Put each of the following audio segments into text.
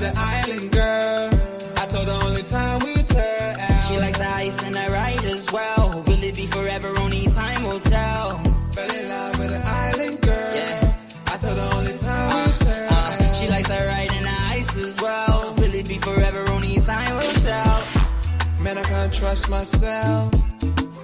an island girl. I told her only time we tell. She likes the ice and the ride as well. Will it be forever? Only time will tell. Fell in love with an island girl. Yeah. I told her only time we tell. She likes the ride and the ice as well. Will it be forever? Only time will tell. Man, I can't trust myself.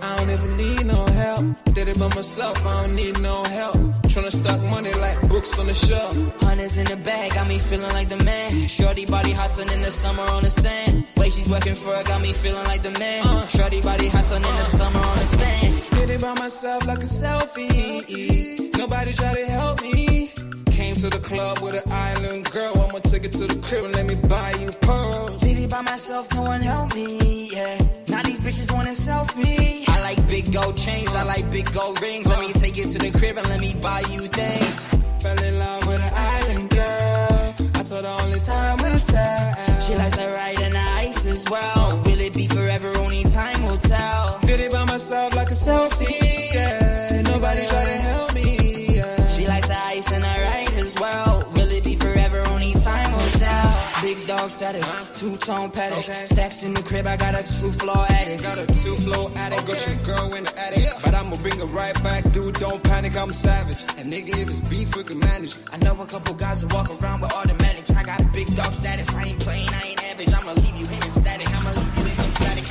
I don't even need no help. Did it by myself, I don't need no help. Tryna stack money like books on the shelf. Hundreds in the bag, got me feeling like the man. Shorty body hotter in the summer on the sand. Way she's working for it, got me feeling like the man. Shorty body hotter in the summer on the sand. Did it by myself like a selfie. Nobody try to help me. Came to the club with an island girl. I'ma take it to the crib and let me buy you pearls. Did it by myself, no one help me, yeah. Now these bitches want a selfie. I like big gold chains, I like big gold rings. Let me take it to the crib and let me buy you things. Fell in love with an island girl. I told her only time will tell. She likes the ride and the ice as well. Will it be forever? Only time will tell. Did it by myself like a selfie, yeah. Nobody try to help me, yeah. She likes the ice and the ride as well. Will it be forever? Only time will tell. Big dog status, two-tone paddock. Stacks in the crib, I got a two-floor attic. Got a two-floor attic, got your girl in the attic. But I'ma bring her right back, dude, don't panic, I'm savage. And nigga, if it's beef, we can manage. I know a couple guys who walk around with automatics. I got big dog status, I ain't playing, I ain't average. I'ma leave you hitting static, I'ma leave you hitting static.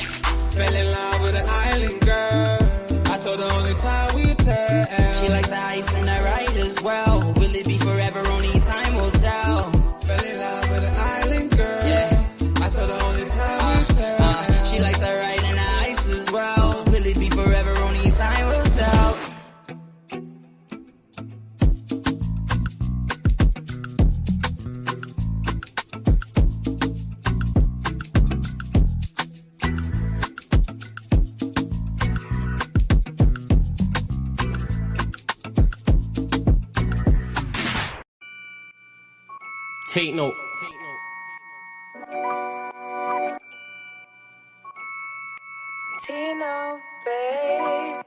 Fell in love with an island girl. I told her only time we tell. She likes the ice and the ride as well. Will it be forever? Only time will tell. Fell in love with an island girl. Yeah. I told her only time we tell. She likes the ride and the ice as well. Will it be forever? Only time will tell. Take note. Tino, babe.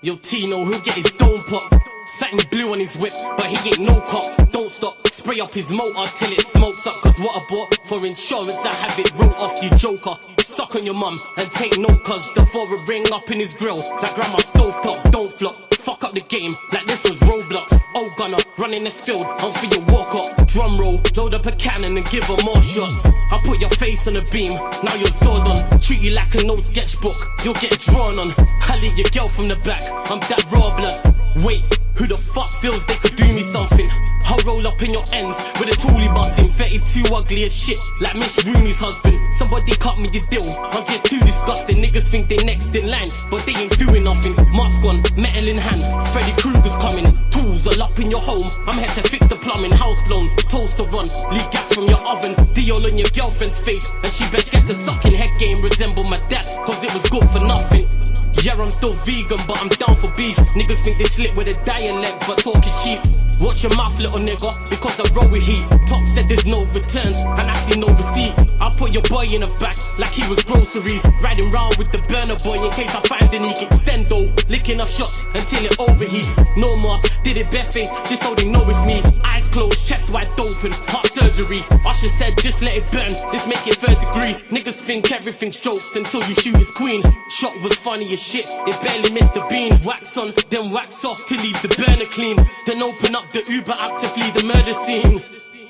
Yo, Tino, he'll get his dome pop. Satin blue on his whip, but he ain't no cop. Don't stop, spray up his motor till it smokes up. Cause what I bought for insurance, I have it wrote off, you joker. Suck on your mum and take note, cause the foreign ring up in his grill. Like grandma stovetop, don't flop. Fuck up the game, like this was Roblox. Oh gunner, running this field, I'm for your walk up. Drum roll, load up a cannon and give her more shots. I put your face on a beam, now you're Zordon. Treat you like an old sketchbook, you'll get drawn on. I lead your girl from the back, I'm that raw blood. Wait, who the fuck feels they could do me something? I'll roll up in your ends with a toolie busting. 32 ugly as shit, like Miss Rooney's husband. Somebody cut me the deal, I'm just too disgusting. Niggas think they next in line, but they ain't doing nothing. Mask on, metal in hand, Freddy Krueger's coming. Tools all up in your home, I'm here to fix the plumbing. House blown, toaster run, leak gas from your oven. Diol on your girlfriend's face, and she best get to sucking. Head game resemble my dad, cause it was good for nothing. Yeah, I'm still vegan, but I'm down for beef. Niggas think they slick with a dialect, but talk is cheap. Watch your mouth, little nigga, because I roll with heat. Top said there's no returns, and I see no receipt. I put your boy in the back, like he was groceries. Riding round with the burner boy, in case I find any extendo. Licking up shots, until it overheats. No mask, did it bareface, just so they know it's me. Eyes closed, chest wide open, heart surgery. Usher said just let it burn, let's make it third degree. Niggas think everything's jokes, until you shoot his queen. Shot was funny as shit, it barely missed the beam. Wax on, then wax off, to leave the burner clean. Then open up the Uber app to flee the murder scene.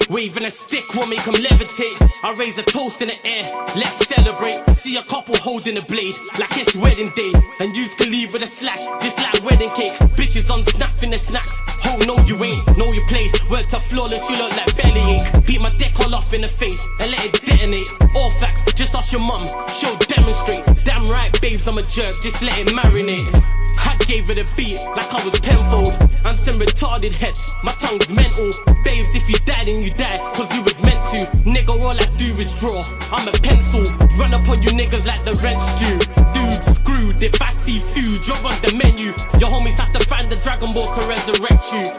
Waving a stick will make them levitate. I raise a toast in the air, let's celebrate. See a couple holding a blade, like it's wedding day. And yous can leave with a slash, just like wedding cake. Bitches on snap in the snacks. Oh no you ain't, know your place. Worked up flawless, you look like bellyache. Beat my dick all off in the face, and let it detonate. All facts, just ask your mum, she'll demonstrate. Damn right babes, I'm a jerk, just let it marinate. I gave it a beat like I was Penfold. And some retarded head, my tongue's mental. Babes, if you die then you die, cause you was meant to. Nigga, all I do is draw, I'm a pencil. Run up on you niggas like the rents due. Dude, screwed, if I see food, you're on the menu. Your homies have to find the Dragon Balls to resurrect you.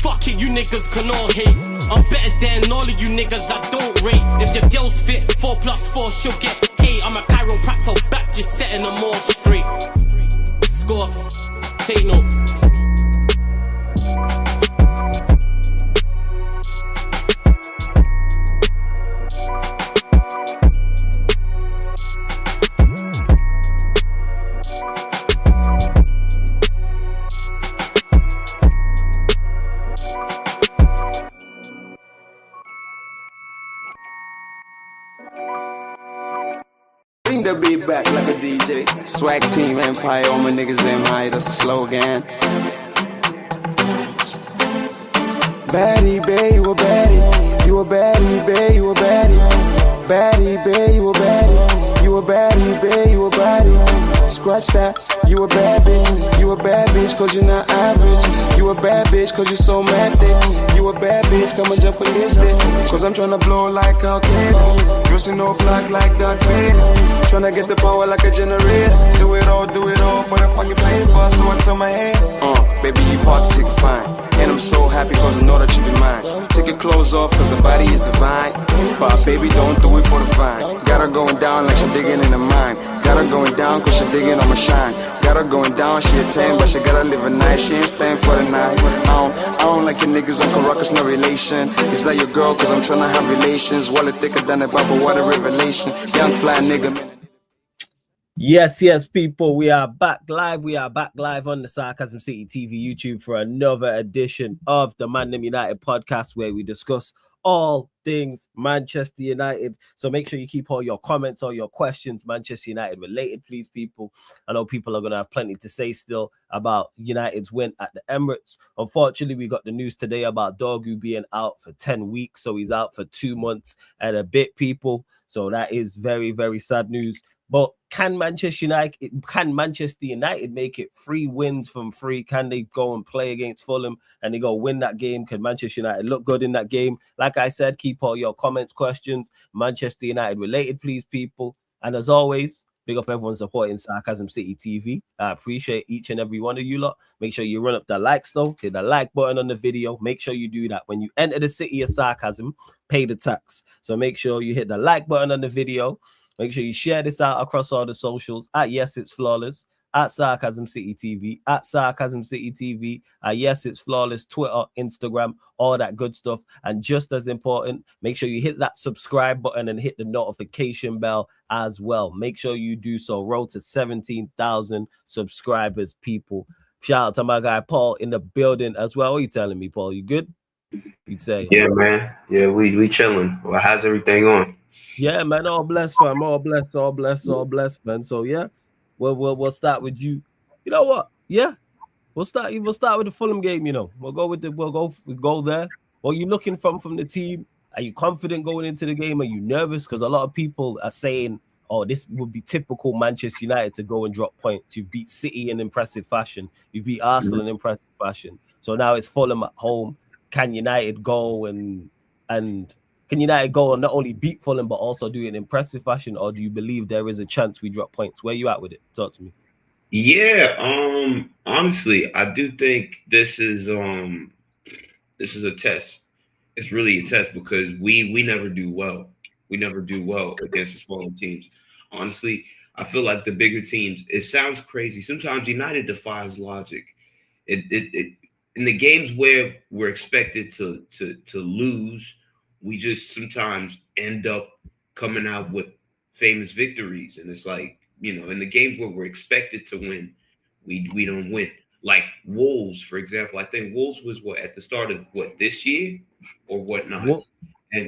Fuck it, you niggas can all hate. I'm better than all of you niggas I don't rate. If your girl's fit, 4+4 she'll get 8. I'm a chiropractor back, just setting them all straight. Scorps, take note. the beat back like a DJ. Swag team empire, all my niggas aim high, that's a slogan. Baddie, babe, you a baddie. You a baddie, babe, you a baddie. Baddie, babe, you a baddie. You a baddie, babe, you a baddie. Scratch that, you a bad bitch. You a bad bitch cause you're not average. You a bad bitch cause you're so mad thick. You a bad bitch, come and jump on this dick. Cause I'm tryna blow like Al Qaeda. Dressing all black like Darth Vader. Tryna get the power like a generator. Do it all for the fucking flavor. So I tell my head, baby, you park ticket fine. And I'm so happy cause I know that you be mine. Take your clothes off cause the body is divine. But baby, don't do it for the vine. Got her going down like she digging in the mine. Got her going down cause she digging on my shine. Got her going down, she a 10, but she gotta live a night. She ain't staying for the night. I don't like your niggas, Uncle Ruckus, no relation. Is that your girl cause I'm tryna have relations? Wallet thicker than a bubble, what a revelation. Young fly nigga. Yes, people, we are back live. We are back live on the Sarcasm City TV YouTube for another edition of the ManDem United podcast where we discuss all things Manchester United. So make sure you keep all your comments, all your questions Manchester United related, please, people. I know people are going to have plenty to say still about United's win at the Emirates. Unfortunately, we got the news today about Dorgu being out for 10 weeks. So he's out for 2 months and a bit, people. So that is very, very sad news. But can Manchester United make it 3 wins from 3? Can they go and play against Fulham and they go win that game? Can Manchester United look good in that game? Like I said, keep all your comments, questions, Manchester United related, please, people. And as always, big up everyone supporting Sarcasm City TV. I appreciate each and every one of you lot. Make sure you run up the likes though. Hit the like button on the video. Make sure you do that. When you enter the city of sarcasm, pay the tax. So make sure you hit the like button on the video. Make sure you share this out across all the socials at Yes It's Flawless, at Sarcasm City TV, at Sarcasm City TV, at Yes It's Flawless, Twitter, Instagram, all that good stuff. And just as important, make sure you hit that subscribe button and hit the notification bell as well. Make sure you do so. Road to 17,000 subscribers, people. Shout out to my guy Paul in the building as well. What are you telling me, Paul? You good? You'd say. Yeah, man. Yeah, we chilling. Well, how's everything going? Yeah, man, all blessed, fam. All blessed, man. So yeah, we'll start with you. You know what? Yeah, we'll start with the Fulham game. You know, we'll go there. What are you looking from the team? Are you confident going into the game? Are you nervous? Because a lot of people are saying, "Oh, this would be typical Manchester United to go and drop points. You beat City in impressive fashion. You beat Arsenal in impressive fashion. So now it's Fulham at home. Can United go and can United go and not only beat Fulham but also do it in impressive fashion, or do you believe there is a chance we drop points? Where you at with it? Talk to me. Yeah, honestly, I do think this is a test. It's really a test because we never do well. We never do well against the smaller teams. Honestly, I feel like the bigger teams, it sounds crazy. Sometimes United defies logic. It in the games where we're expected to lose, we just sometimes end up coming out with famous victories. And it's like, you know, in the games where we're expected to win, we don't win. Like Wolves, for example. I think Wolves was at the start of this year or whatnot. And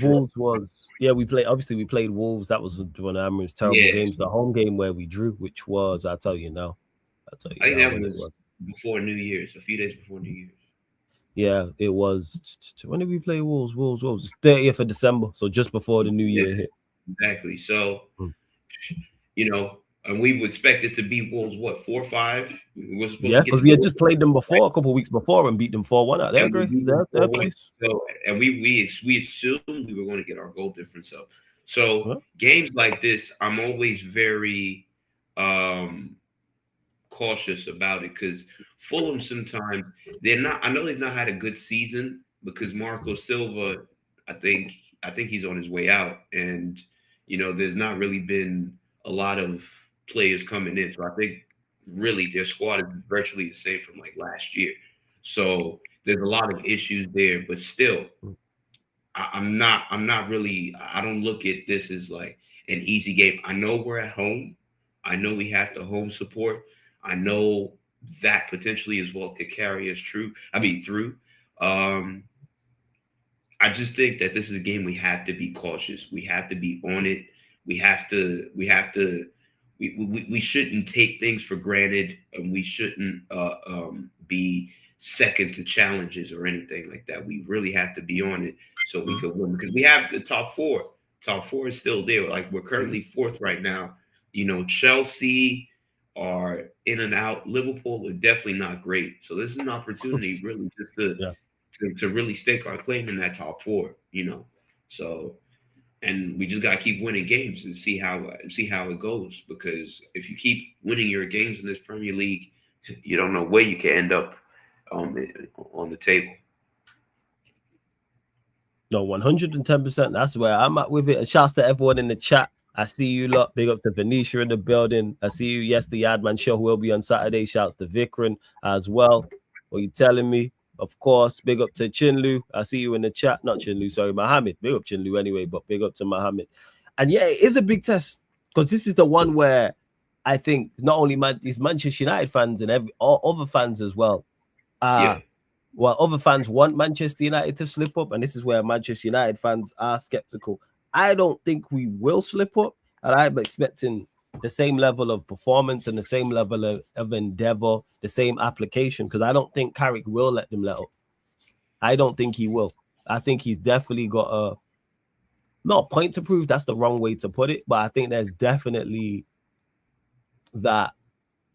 Wolves was we played Wolves. That was one of Amram's terrible games. The home game where we drew, which was I think that was before New Year's, a few days before New Year's. Yeah, it was. When did we play Wolves? It's 30th of December, so just before the new year hit. Exactly. So, you know, and we expected to beat Wolves, 4-5? Because we had just played them before, a couple of weeks before, and beat them 4-1 out there. So, and we assumed we were going to get our goal difference up. So games like this, I'm always very cautious about it because Fulham sometimes I know they've not had a good season because Marco Silva, I think he's on his way out, and you know there's not really been a lot of players coming in, so I think really their squad is virtually the same from like last year. So there's a lot of issues there, but still I don't look at this as like an easy game. I know we're at home. I know we have to home support. I know that potentially as well could carry us through. I just think that this is a game we have to be cautious. We have to be on it. we shouldn't take things for granted, and we shouldn't be second to challenges or anything like that. We really have to be on it so we could win, because we have the top four. Top four is still there. Like, we're currently fourth right now. You know, Chelsea are in and out. Liverpool are definitely not great. So this is an opportunity really just to really stake our claim in that top four, you know. So, and we just gotta keep winning games and see how it goes. Because if you keep winning your games in this Premier League, you don't know where you can end up on the table. No, 110%. That's where I'm at with it. And shouts to everyone in the chat. I see you lot. Big up to Venetia in the building. I see you. Yes, the Yadman show will be on Saturday. Shouts to Vikran as well. What you telling me? Of course, big up to Chinlu. I see you in the chat. Not Chinlu, sorry, Mohammed. Big up Chinlu anyway, but big up to Mohammed. And yeah, it is a big test, because this is the one where I think not only these Manchester United fans and all other fans as well. Well, other fans want Manchester United to slip up, and this is where Manchester United fans are skeptical. I don't think we will slip up, and I'm expecting the same level of performance and the same level of endeavor, the same application, because I don't think Carrick will let them let up. I don't think he will. I think he's definitely got not a point to prove. That's the wrong way to put it, but I think there's definitely that.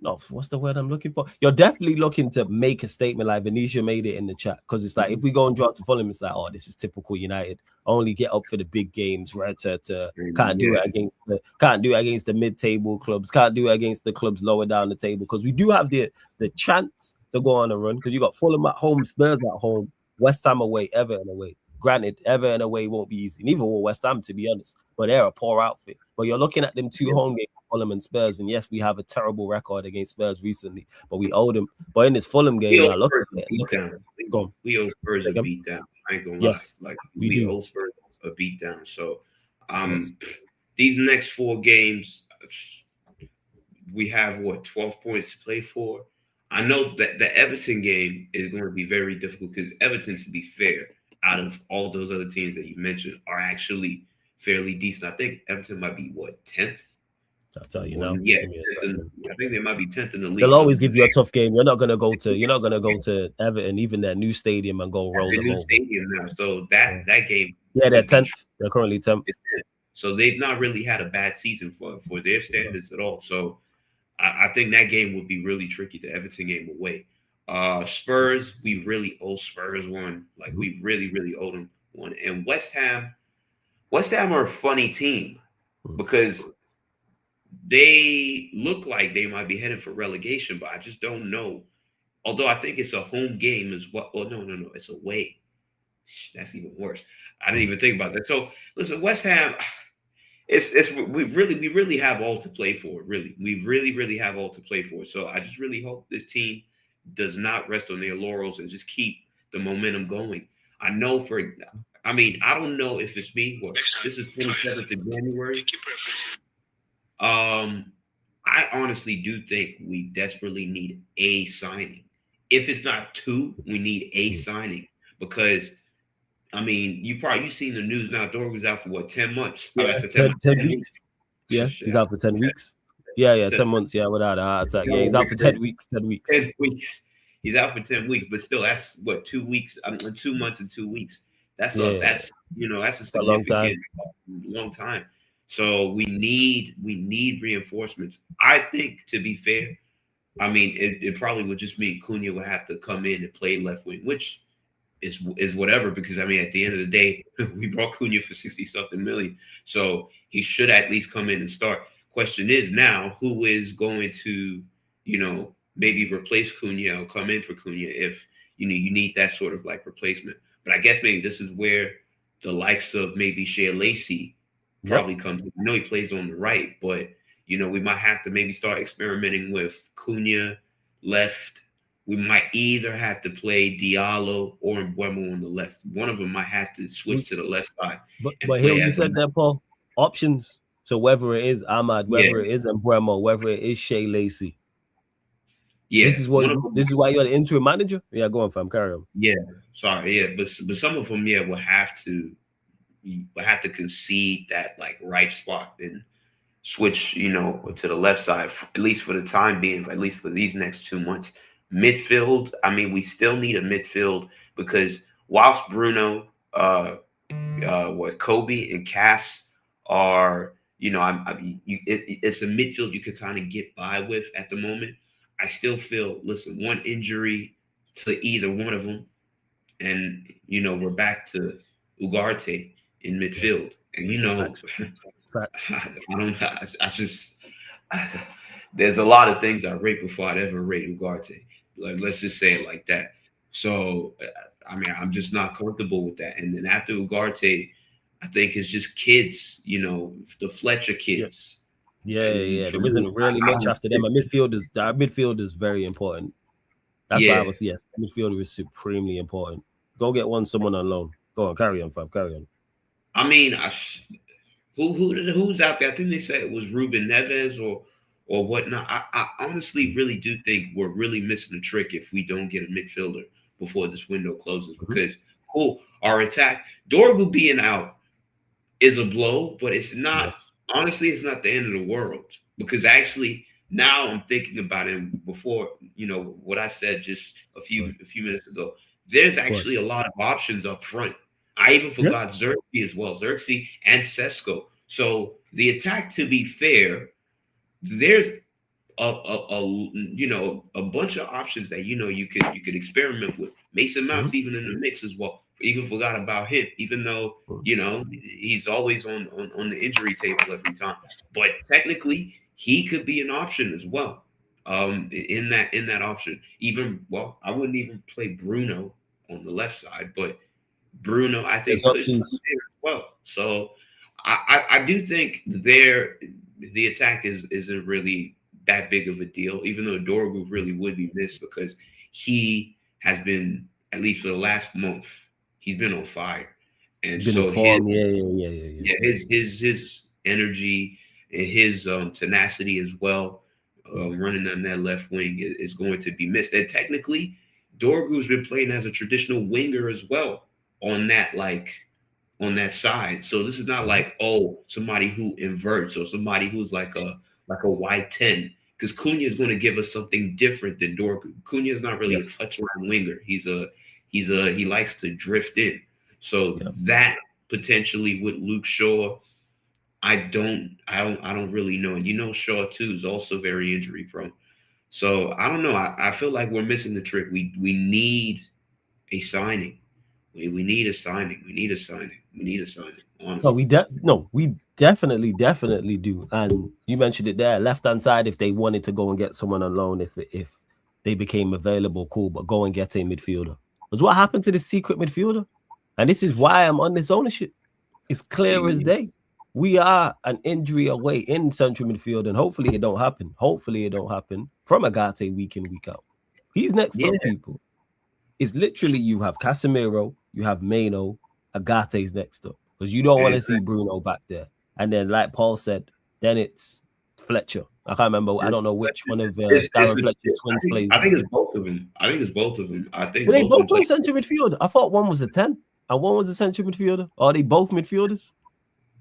No, what's the word I'm looking for? You're definitely looking to make a statement, like Venetia made it in the chat, because it's like, if we go and draw to Fulham, it's like, oh, this is typical United. Only get up for the big games, right? Can't do it against the mid-table clubs. Can't do it against the clubs lower down the table, because we do have the chance to go on a run, because you got Fulham at home, Spurs at home, West Ham away, Everton away. Granted, Everton away won't be easy. Neither will West Ham, to be honest. But they're a poor outfit. But you're looking at them two home games, Fulham and Spurs. And yes, we have a terrible record against Spurs recently, but we owed them. But in this Fulham game, look at it. We owe Spurs a beat down. I ain't gonna lie. Like, we owe Spurs a beat down. So these next 4 games, we have 12 points to play for. I know that the Everton game is going to be very difficult, because Everton, to be fair, out of all those other teams that you mentioned, are actually fairly decent. I think Everton might be 10th. I'll tell you now. Yeah, I think they might be 10th in the league. They'll always give you a tough game. You're not gonna go to Everton, even their new stadium, and go roll them over. Stadium now, so that game. Yeah, they're 10th. They're currently 10th. So they've not really had a bad season for their standards at all. So I think that game would be really tricky. The Everton game away. Spurs, we really owe Spurs one. Like, we really, really owe them one. And West Ham are a funny team, because they look like they might be headed for relegation, but I just don't know. Although I think it's a home game as well. Oh, no, it's away. That's even worse. I didn't even think about that. So listen, West Ham, we really have all to play for. Really, we really have all to play for. So I just really hope this team does not rest on their laurels and just keep the momentum going. I don't know if it's me. This is 27th of January. I honestly do think we desperately need a signing. If it's not 2, we need a signing, because you've seen the news now. Dorgu's out for 10 months? Yeah, 10 weeks. Yeah, he's out for 10 weeks. Yeah, 10 months. Yeah, without a heart attack. Yeah, he's out for 10 weeks. 10 weeks. 10 weeks. He's out for 10 weeks, but still, that's 2 weeks. 2 months and 2 weeks. That's a significant long time. So we need reinforcements. I think, to be fair, it probably would just mean Cunha would have to come in and play left wing, which is whatever, because at the end of the day, we brought Cunha for 60-something million. So he should at least come in and start. Question is now, who is going to, maybe replace Cunha or come in for Cunha if you need that sort of like replacement. But I guess maybe this is where the likes of maybe Shea Lacey probably comes. I know he plays on the right, but we might have to maybe start experimenting with Cunha left. We might either have to play Diallo or Mbeumo on the left. One of them might have to switch to the left side. But here you said that, Paul, options. So whether it is Ahmad, whether it is Mbeumo, whether it is Shea Lacey. Yeah, this is why you're the interim manager. Yeah, go on, fam. Carry on. Yeah, sorry. Yeah, but some of them, will have to you have to concede that like right spot and switch, to the left side, at least for the time being, at least for these next 2 months. Midfield, I mean, we still need a midfield because whilst Bruno, what Kobe and Cass are, it's a midfield you could kind of get by with at the moment. I still feel, listen, one injury to either one of them, and we're back to Ugarte in midfield, and Facts. I don't, I just, there's a lot of things I rate before I'd ever rate Ugarte. Like, let's just say it like that. So, I mean, I'm just not comfortable with that. And then after Ugarte, I think it's just kids, the Fletcher kids. Yeah. There isn't really much after them. Our midfield is very important. That's why I was, yes, midfielder is supremely important. Go get someone on loan. Go on, carry on, fam, carry on. I mean, who's out there? I think they said it was Ruben Neves or whatnot. I honestly really do think we're really missing a trick if we don't get a midfielder before this window closes. Because our attack, Dorgu being out is a blow, but it's not. Yes. Honestly, it's not the end of the world, because actually now I'm thinking about it. Before what I said just a few minutes ago, there's actually a lot of options up front. I even forgot Xerxes as well, Xerxes and Sesko. So the attack, to be fair, there's a bunch of options that you could experiment with. Mason Mount's even in the mix as well. Even forgot about him, even though he's always on the injury table every time. But technically, he could be an option as well. In that option, I wouldn't even play Bruno on the left side, but Bruno, I think, could play as well. So I do think the attack isn't really that big of a deal, even though Dorgu really would be missed because he has been, at least for the last month, he's been on fire. And his energy and his tenacity as well, running on that left wing is going to be missed. And technically, Dorgu's been playing as a traditional winger as well on that side. So this is not like, somebody who inverts or somebody who's like a wide 10, because Cunha is going to give us something different than Dorgu. Cunha is not really a touchline winger. He likes to drift in. So that potentially with Luke Shaw, I don't really know. And Shaw too is also very injury prone. So I don't know. I feel like we're missing the trick. We need a signing. We need a signing. Honestly. We definitely do. And you mentioned it there, left hand side. If they wanted to go and get someone on loan, if they became available, cool. But go and get a midfielder. Because what happened to the secret midfielder? And this is why I'm on this ownership. It's clear as day. We are an injury away in central midfield, and hopefully it don't happen. From Agate week in, week out. He's next up, people. It's literally you have Casemiro, you have Mano, Agate's next up. Because you don't want to see Bruno back there. And then, like Paul said, then it's Fletcher. I can't remember. I don't know which one of Darren Fletcher's twins plays. I think it's both of them. They both play central midfield. I thought one was a 10 and one was a central midfielder. Are they both midfielders?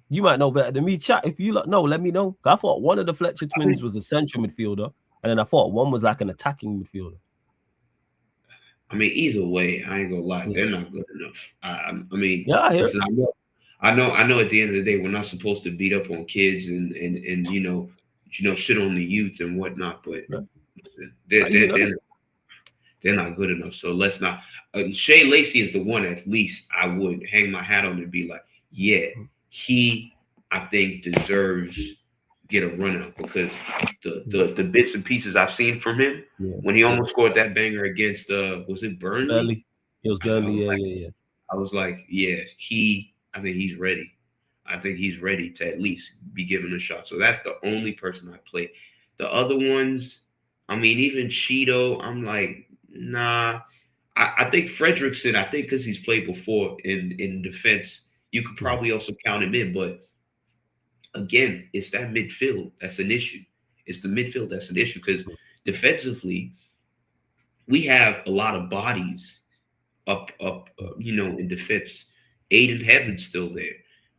You might know better than me. Chat if you know. Let me know. I thought one of the Fletcher twins was a central midfielder, and then I thought one was like an attacking midfielder. I mean, either way, I ain't gonna lie, they're not good enough. I mean, I know. At the end of the day, we're not supposed to beat up on kids and shit on the youth and whatnot, but they're not good enough. So let's not. Shea Lacey is the one at least I would hang my hat on and be like, he, I think, deserves get a run out, because the bits and pieces I've seen from him when he almost scored that banger against was it Burnley? It was Burnley. I was like, I think he's ready. I think he's ready to at least be given a shot. So that's the only person I play. The other ones, I mean, even Cheeto, I'm like, nah. I think Fredrickson, because he's played before in defense, you could probably also count him in. But again, it's that midfield that's an issue. It's the midfield that's an issue, because defensively, we have a lot of bodies up in defense. Aiden Heaven's still there.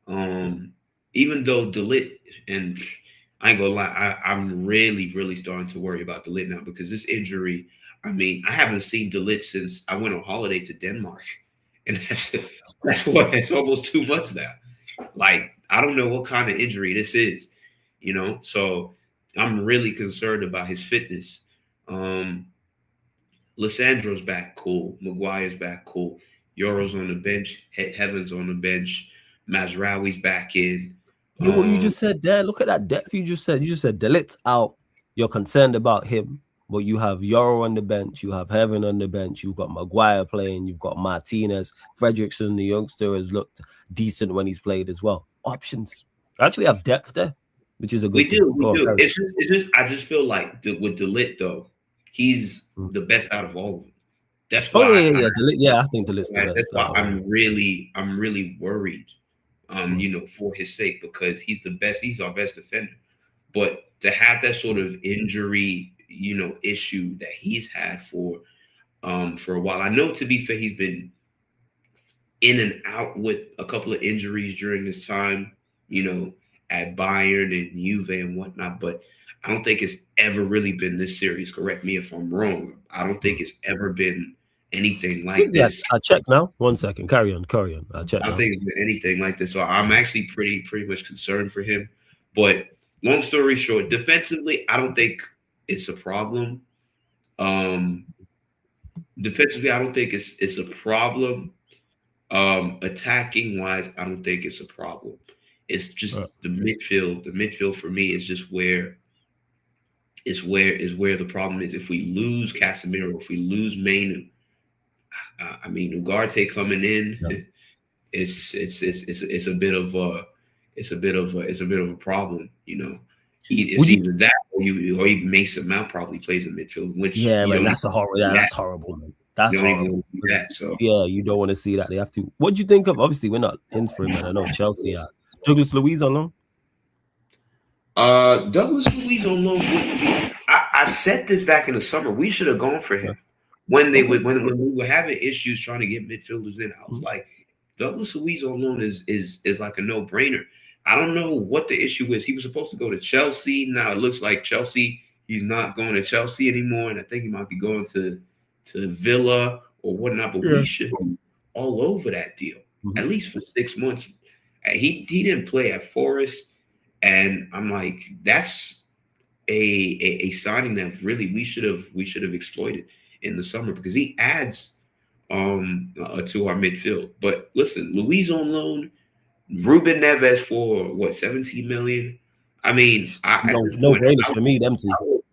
Even though DeLitt, and I ain't gonna lie, I'm really starting to worry about DeLitt now because this injury. I mean, I haven't seen DeLitt since I went on holiday to Denmark, and that's almost 2 months now. Like, I don't know what kind of injury this is, So I'm really concerned about his fitness. Lissandro's back, cool. Maguire's back, cool. Yoro's on the bench. Heaven's on the bench. Mazraoui's back in. Yeah, what you just said there. Look at that depth you just said. You just said Delit's out. You're concerned about him, but you have Yoro on the bench. You have Heaven on the bench. You've got Maguire playing. You've got Martinez. Fredrickson, the youngster, has looked decent when he's played as well. Options. I actually have depth there, which is a good We do. thing. It's just. I just feel like with DeLitt though, he's the best out of all of them. That's why. I think DeLitt's the best. That's why I'm really worried. For his sake, because he's the best. He's our best defender. But to have that sort of injury, issue that he's had for a while. I know, to be fair, he's been in and out with a couple of injuries during this time, at Bayern and Juve and whatnot. But I don't think it's ever really been this serious. Correct me if I'm wrong. I don't think it's ever been anything like this. I'll check now. 1 second. Carry on. I'll check. I don't think it's been anything like this. So I'm actually pretty much concerned for him. But long story short, defensively, I don't think it's a problem. Defensively, I don't think it's a problem. Attacking wise, I don't think it's a problem. It's just the midfield. The midfield for me is just where the problem is. If we lose Casemiro, if we lose Mainu, I mean, Ugarte coming in, it's a bit of a problem, It's either that or Mason Mount probably plays in midfield. Which that's horrible, man. That's horrible. So you don't want to see that. They have to. What do you think of? Obviously, we're not in for him, man. I know Chelsea are. Douglas Luiz on loan. Douglas Luiz on loan. I said this back in the summer. We should have gone for him. When we were having issues trying to get midfielders in, I was like, Douglas Luiz on loan is like a no-brainer. I don't know what the issue is. He was supposed to go to Chelsea. Now it looks like he's not going to Chelsea anymore, and I think he might be going to Villa or whatnot. But we should be all over that deal, at least for 6 months. He didn't play at Forest, and I'm like, that's a signing that really we should have exploited in the summer, because he adds to our midfield. But listen, Luiz on loan, Ruben Neves for what, 17 million? I mean, no brainers for me, them two.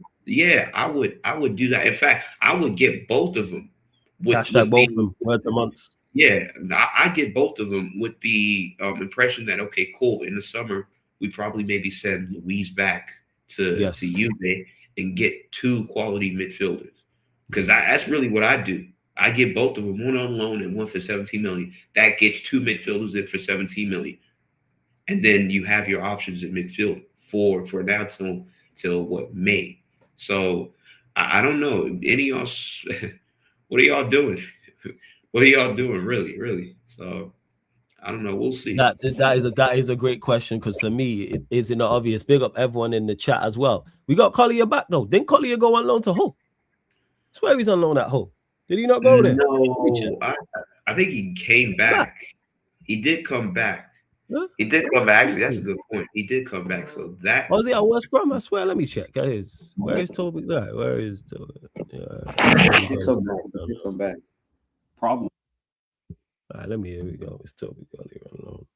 I would do that. In fact, I would get both of them. Both of them once a month. Yeah, I get both of them with the impression that, okay, cool, in the summer we probably maybe send Luiz back to Juve and get 2 quality midfielders. Because that's really what I do. I get both of them, one on loan and one for 17 million. That gets 2 midfielders in for 17 million. And then you have your options in midfield for now till what, May. So I don't know. Any of y'all, what are y'all doing? What are y'all doing, really? So I don't know. We'll see. That is a great question, because to me, it isn't obvious. Big up everyone in the chat as well. We got Collier back though. Didn't Collier go on loan to Hull? I swear he's on loan at Hull. Did he not go there? No, I think he came back. He did come back. Huh? He did come back. Actually, that's a good point. He did come back. So that was he at West Brom? I swear. Let me check. Where is Toby? Where is Toby? He come back. Problem. All right, here we go. It's Toby Collier on loan.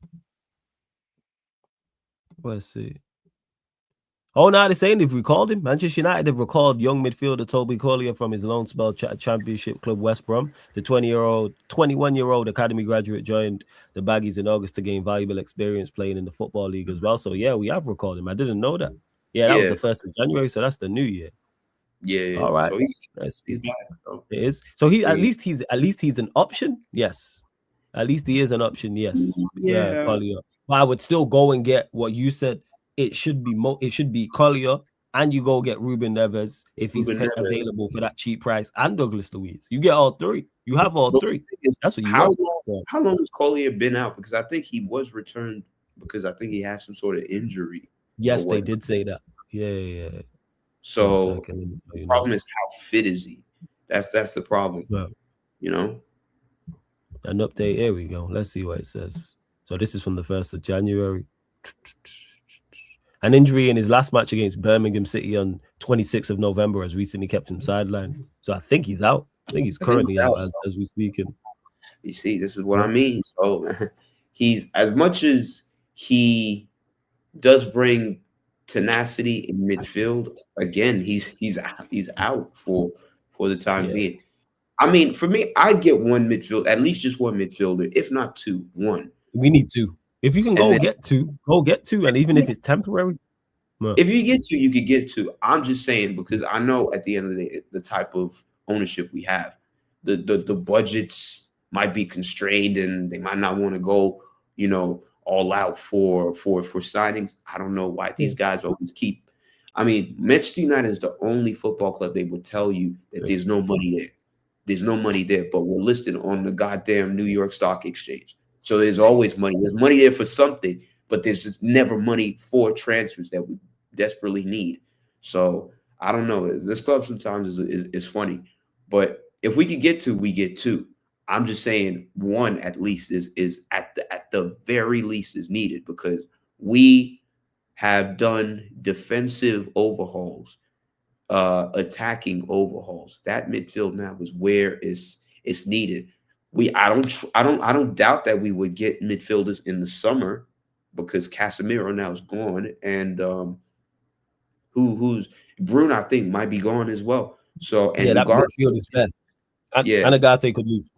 Let's see. Oh, now they're saying they've recalled him. Manchester United have recalled young midfielder Toby Collier from his loan spell at Championship club West Brom. The 21-year-old academy graduate joined the Baggies in August to gain valuable experience playing in the Football League as well. So, yeah, we have recalled him. I didn't know that. Yeah, that was the 1st of January, so that's the new year. Yeah. All right. So it is. So at least he's an option. Yes. At least he is an option. Yes. Yeah. Collier. But I would still go and get what you said. It should be Collier, and you go get Ruben Neves if he's available for that cheap price, and Douglas Luiz. You get all 3. You have all 3. That's what you How long has Collier been out? Because I think he was returned because I think he had some sort of injury. Yes, they did say that. Yeah. So the problem is, how fit is he? That's the problem. Well, you know. An update. Here we go. Let's see what it says. So this is from the 1st of January. An injury in his last match against Birmingham City on 26th of November has recently kept him sidelined. So I think he's out. I think he's currently out as we speaking. You see, this is what I mean. So he's, as much as he does bring tenacity in midfield, again, he's out for the time being. I mean, for me, I'd get one midfield, at least just one midfielder, if not two. One. We need two. If you can get two, and even if it's temporary. If you get two, you could get two. I'm just saying, because I know at the end of the day, the type of ownership we have, the budgets might be constrained and they might not want to go, all out for signings. I don't know why these guys always keep. I mean, Manchester United is the only football club they would tell you that there's no money there. There's no money there, but we're listed on the goddamn New York Stock Exchange. So there's always money. There's money there for something, but there's just never money for transfers that we desperately need. So I don't know. This club sometimes is funny, but if we could get two, we get two. I'm just saying one at least is at the very least is needed, because we have done defensive overhauls, attacking overhauls. That midfield now is where it's needed. I don't doubt that we would get midfielders in the summer, because Casemiro now is gone, and who's Bruno, I think, might be gone as well. So and that midfield is bad. And Agate could leave.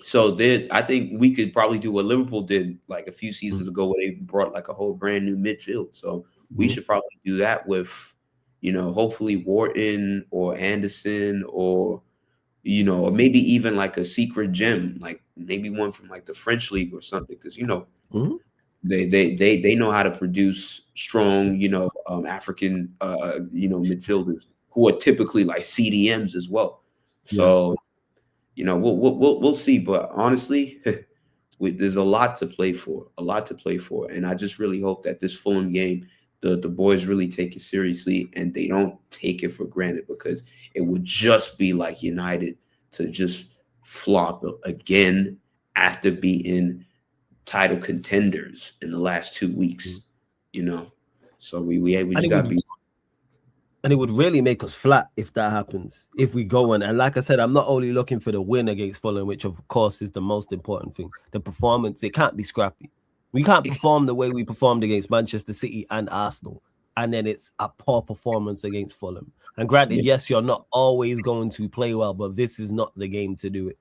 So I think we could probably do what Liverpool did like a few seasons ago, where they brought like a whole brand new midfield. So we should probably do that with, hopefully Wharton or Anderson, or or maybe even like a secret gem, like maybe one from like the French league or something, because they know how to produce strong, African midfielders who are typically like CDMs as well. So we'll see, but honestly, there's a lot to play for, and I just really hope that this Fulham game, the boys really take it seriously and they don't take it for granted, because it would just be like United to just flop again after being title contenders in the last 2 weeks, So we just got to be. And it would really make us flat if that happens. If we go on, and like I said, I'm not only looking for the win against Fulham, which of course is the most important thing. The performance, it can't be scrappy. We can't perform the way we performed against Manchester City and Arsenal, and then it's a poor performance against Fulham. And granted, yes, you're not always going to play well, but this is not the game to do it.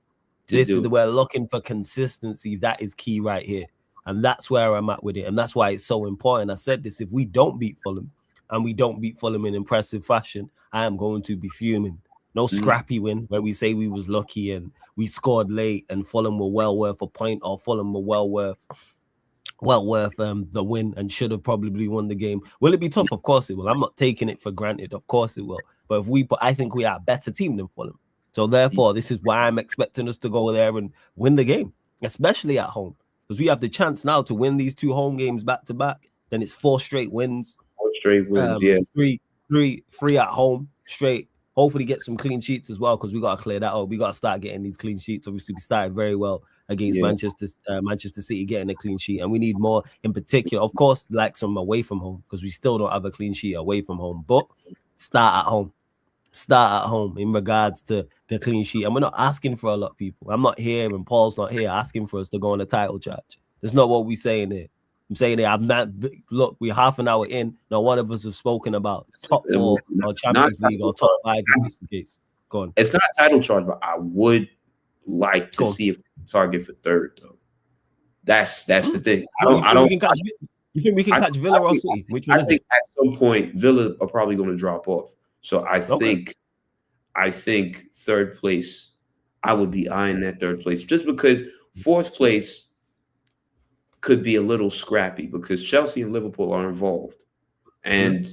We're looking for consistency. That is key right here. And that's where I'm at with it. And that's why it's so important. I said this, if we don't beat Fulham, and we don't beat Fulham in impressive fashion, I am going to be fuming. No scrappy win where we say we was lucky and we scored late and Fulham were well worth a point, or Fulham were well worth the win and should have probably won the game. Will it be tough? Of course it will. I'm not taking it for granted. Of course it will. But I think we are a better team than Fulham. So therefore, this is why I'm expecting us to go there and win the game, especially at home, because we have the chance now to win these 2 home games back to back. Then it's 4 straight wins. 4 straight wins, three at home straight. Hopefully get some clean sheets as well, because we got to clear that up. We got to start getting these clean sheets. Obviously, we started very well against Manchester City, getting a clean sheet, and we need more in particular. Of course, like some away from home, because we still don't have a clean sheet away from home. But start at home in regards to the clean sheet. And we're not asking for a lot of people. I'm not here, and Paul's not here asking for us to go on a title charge. That's not what we're saying here. I'm saying that we're half an hour in. Not one of us have spoken about top 4 or Champions League or top 5 in this case. Go on. It's not title charge, but I would like to see if we target for 3rd, though. That's the thing. You think we can catch Villa or City? I think at some point Villa are probably going to drop off. So I think 3rd place, I would be eyeing that 3rd place, just because 4th place could be a little scrappy, because Chelsea and Liverpool are involved. And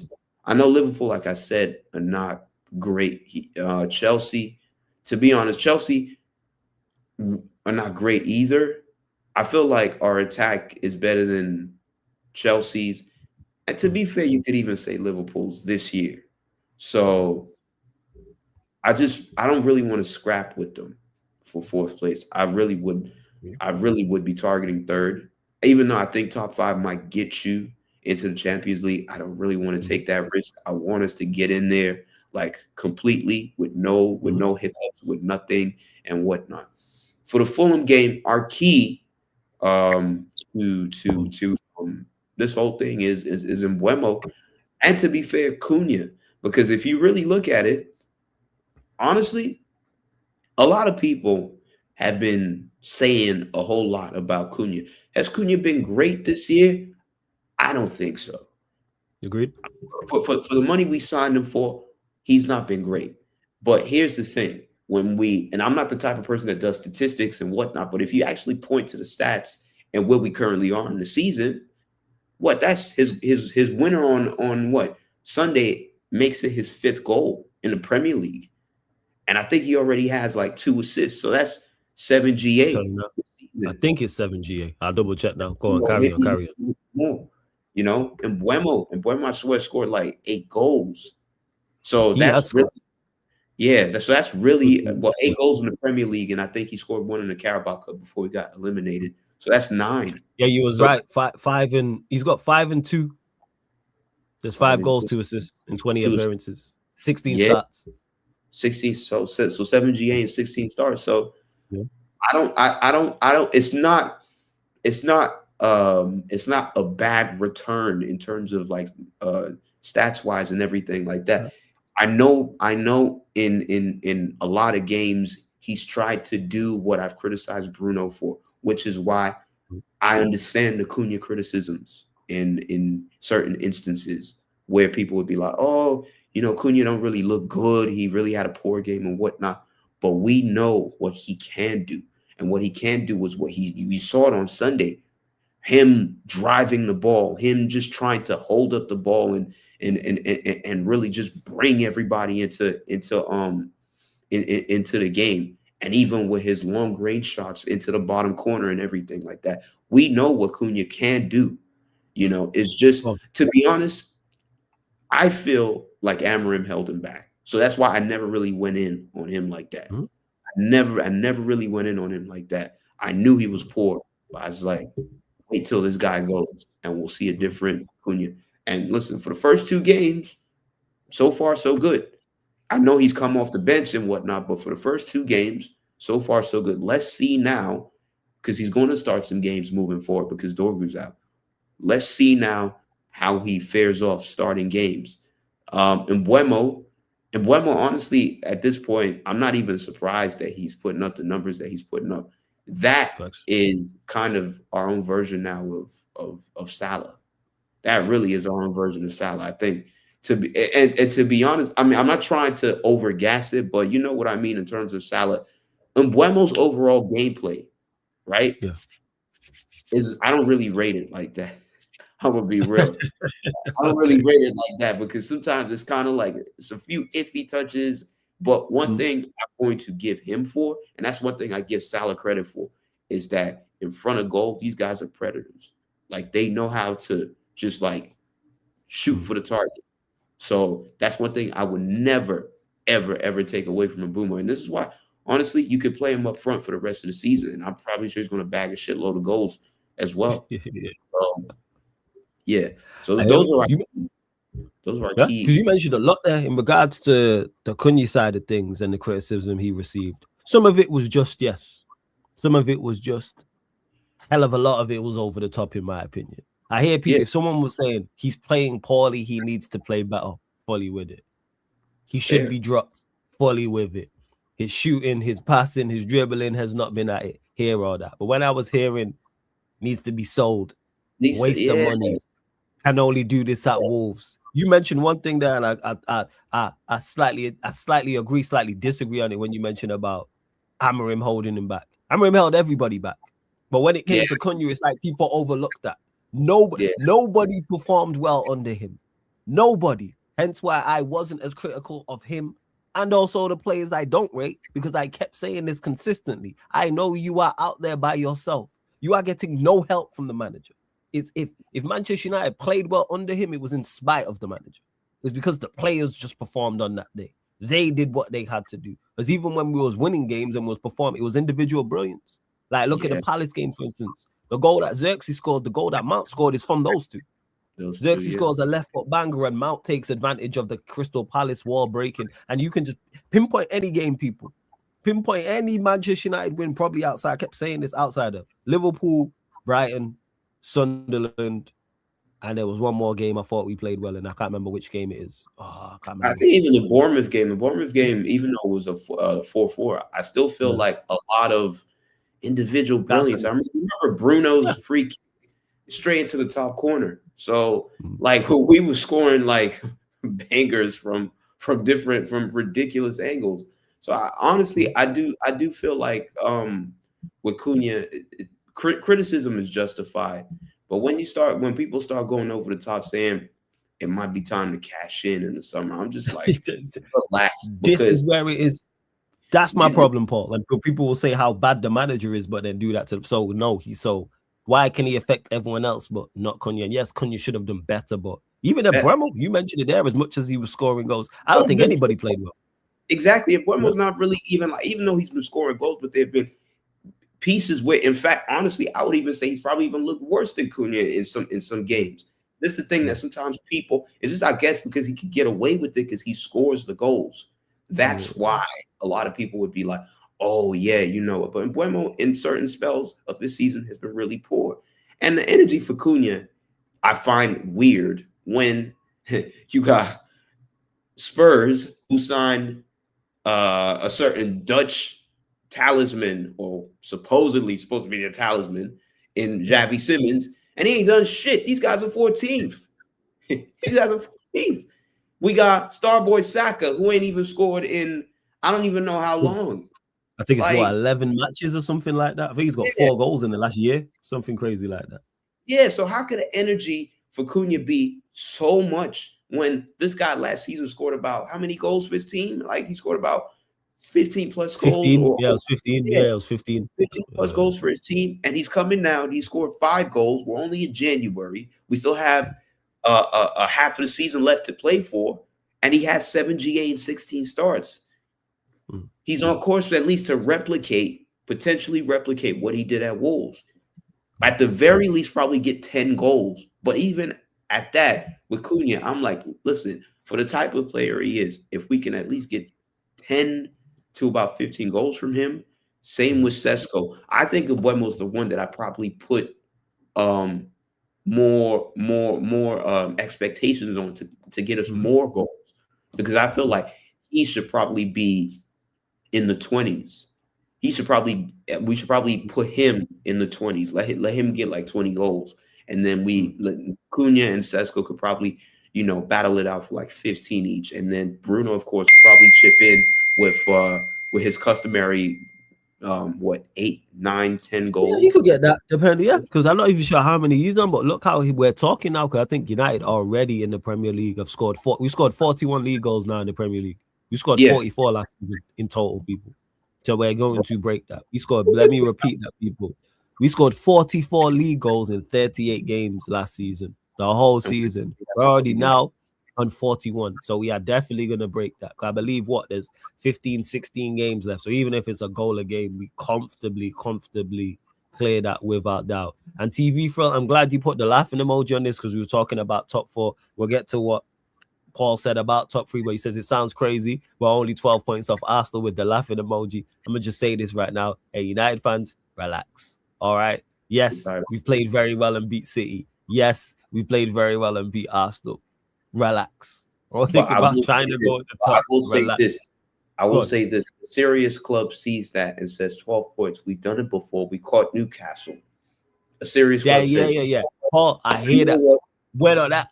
I know Liverpool, like I said, are not great. Chelsea, to be honest, Chelsea are not great either. I feel like our attack is better than Chelsea's, and to be fair, you could even say Liverpool's this year. So I don't really want to scrap with them for fourth place. I really would be targeting third, even though I think top 5 might get you into the Champions League. I don't really want to take that risk. I want us to get in there like completely with no hiccups, with nothing and whatnot. For the Fulham game, our key to this whole thing is Mbuemo, and to be fair, Cunha, because if you really look at it, honestly, a lot of people have been saying a whole lot about Cunha. Has Cunha been great this year? I don't think so. Agreed. For the money we signed him for, he's not been great. But here's the thing. And I'm not the type of person that does statistics and whatnot, but if you actually point to the stats and where we currently are in the season, that's his winner on what? Sunday makes it his 5th goal in the Premier League. And I think he already has like 2 assists. So that's 7 GA. I think it's 7 GA. I'll double check now. Go on, carry on. More, and Mbuemo, I swear, scored like 8 goals. So that's really, that's really 8 goals in the Premier League, and I think he scored 1 in the Carabao Cup before he got eliminated. So that's 9. Yeah, you was right. He's got 5 and 2. There's 5 goals, 2 assists in 20 appearances, 16 starts. 16, so 7 GA and 16 starts. So I don't. It's not a bad return in terms of like stats wise and everything like that. I know in a lot of games he's tried to do what I've criticized Bruno for, which is why I understand the Cunha criticisms in certain instances where people would be like, oh, Cunha don't really look good. He really had a poor game and whatnot. But we know what he can do. And what he can do was what you saw it on Sunday. Him driving the ball, him just trying to hold up the ball and really just bring everybody into the game. And even with his long range shots into the bottom corner and everything like that, we know what Cunha can do. It's just, to be honest, I feel like Amorim held him back. So that's why I never really went in on him like that. Mm-hmm. I never really went in on him like that. I knew he was poor, but I was like, wait till this guy goes and we'll see a different Cunha. And listen, for the first 2 games, so far, so good. I know he's come off the bench and whatnot, but for the first 2 games, so far, so good. Let's see now, because he's going to start some games moving forward because Dorgu's out. Let's see now how he fares off starting games. Mbuemo, honestly, at this point, I'm not even surprised that he's putting up the numbers that he's putting up. That is kind of our own version now of Salah. That really is our own version of Salah, I think. To be honest, I mean, I'm not trying to overgas it, but you know what I mean in terms of Salah. Mbuemo's overall gameplay, right? Yeah. I don't really rate it like that. I'm gonna be real. I don't really rate it like that because sometimes it's kind of like it's a few iffy touches. But one thing I'm going to give him for, and that's one thing I give Salah credit for, is that in front of goal, these guys are predators. Like they know how to just like shoot for the target. So that's one thing I would never, ever, ever take away from Mbuemo. And this is why, honestly, you could play him up front for the rest of the season, and I'm probably sure he's going to bag a shitload of goals as well. So those are our key. Because you mentioned a lot there in regards to the Cunha side of things and the criticism he received. Some of it was just yes. Some of it was just hell of a lot of it was over the top, in my opinion. I hear people, if someone was saying he's playing poorly, he needs to play better, fully with it. He should be dropped, fully with it. His shooting, his passing, his dribbling has not been at it, here or that. But when I was hearing needs to be sold, waste of money, can only do this at Wolves. You mentioned one thing there, and I slightly agree, slightly disagree on it when you mentioned about Amorim holding him back. Amorim held everybody back. But when it came to Cunha, it's like people overlooked that. Nobody performed well under him. Nobody. Hence why I wasn't as critical of him and also the players I don't rate, because I kept saying this consistently. I know you are out there by yourself. You are getting no help from the manager. if Manchester United played well under him, it was in spite of the manager. It was because the players just performed on that day. They did what they had to do. Because even when we was winning games and was performing, it was individual brilliance. Like, look at the Palace game, for instance. The goal that Xerxes scored, the goal that Mount scored is from those two. Xerxes scores a left foot banger and Mount takes advantage of the Crystal Palace wall breaking. And you can just pinpoint any game, people. Pinpoint any Manchester United win, probably outside. I kept saying this outside of Liverpool, Brighton, Sunderland, and there was one more game I thought we played well in. I can't remember which game it is. I can't remember. I think even the Bournemouth game, even though it was a 4-4, I still feel like a lot of individual brilliance. I remember Bruno's free kick straight into the top corner. So like we were scoring like bangers from ridiculous angles. So I do feel like with Cunha, criticism is justified. But when people start going over the top saying it might be time to cash in the summer, I'm just like, relax. This is where it is. That's my problem, Paul. And people will say how bad the manager is, but then do that to so no, why can he affect everyone else but not Cunha? And yes, Cunha should have done better, but even at Bremo, you mentioned it there, as much as he was scoring goals, I don't think anybody played well. Exactly. And Bremo's not really even though he's been scoring goals, but they've been pieces where, in fact, honestly, I would even say he's probably even looked worse than Cunha in some games. This is the thing that sometimes people, it's just, I guess, because he could get away with it because he scores the goals. That's why a lot of people would be like, oh, yeah, but Mbeumo in certain spells of this season has been really poor. And the energy for Cunha, I find weird when you got Spurs who signed a certain Dutch talisman, or supposedly supposed to be a talisman, in Xavi Simons, and he ain't done shit. These guys are 14th. We got Starboy Saka, who ain't even scored in I don't even know how long. I think it's 11 matches or something like that. I think he's got 4 goals in the last year, something crazy like that. Yeah, so how could the energy for Cunha be so much when this guy last season scored about how many goals for his team? Like, he scored about 15 plus goals. 15, it was 15. Yeah, it was 15. 15 plus goals for his team, and he's coming now and he scored 5 goals. We're only in January. We still have a half of the season left to play for, and he has 7 GA and 16 starts. He's on course at least to potentially replicate what he did at Wolves. At the very least, probably get 10 goals. But even at that, with Cunha, I'm like, listen, for the type of player he is, if we can at least get 10 to about 15 goals from him, same with Sesko. I think Mbeumo's the one that I probably put more expectations on to get us more goals, because I feel like he should probably be in the 20s. We should probably put him in the 20s. Let him get like 20 goals, and then Cunha and Sesko could probably battle it out for like 15 each, and then Bruno, of course, could probably chip in with his customary 8, 9, 10 goals. Yeah, you could get that, depending, because I'm not even sure how many he's on, but look how we're talking now, because I think United already in the Premier League have scored we scored 41 league goals now in the Premier League. We scored 44 last season in total, people. So we're going to break that. Let me repeat that, people. We scored 44 league goals in 38 games last season, the whole season. We're already now on 41. So we are definitely going to break that. I believe there's 15, 16 games left. So even if it's a goal a game, we comfortably clear that without doubt. And TV front, I'm glad you put the laughing emoji on this, because we were talking about top 4. We'll get to what Paul said about top 3, but he says it sounds crazy. We're only 12 points off Arsenal with the laughing emoji. I'm going to just say this right now. Hey, United fans, relax. All right? Yes, we played very well and beat City. Yes, we played very well and beat Arsenal. Relax. Don't think about trying to go at the top. I will say this. The serious club sees that and says 12 points. We've done it before. We caught Newcastle. A serious club says, Paul, I hear that. We're not that.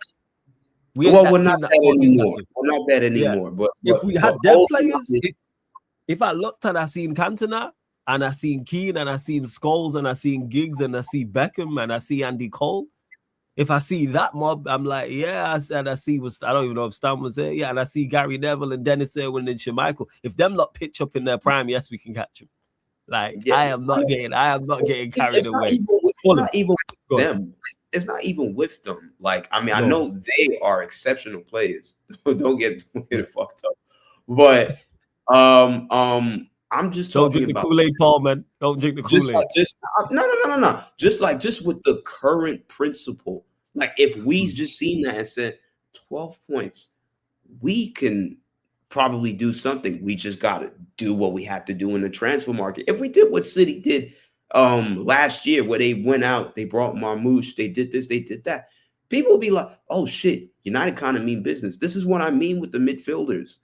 We're not that anymore. We're not that anymore. But if we had them players, if I looked and I seen Cantona and I seen Keane and I seen Scholes and I seen Giggs and I see Beckham and I see Andy Cole, if I see that mob, I'm like, I don't even know if Stan was there. Yeah, and I see Gary Neville and Dennis Irwin and Schmeichel. If them lot pitch up in their prime, yes, we can catch them. Like, I am not getting carried away. It's not even with them. even with them. Like, I mean, I No. know they are exceptional players. Don't get it fucked up. But I'm just Don't talking drink the about Kool-Aid, Paul, man. Don't drink the Kool-Aid. no. Just with the current principle. Like, if we just seen that and said 12 points, we can probably do something. We just got to do what we have to do in the transfer market. If we did what City did last year, where they went out, they brought Marmouche, they did this, they did that, people will be like, oh shit, United kind of mean business. This is what I mean with the midfielders.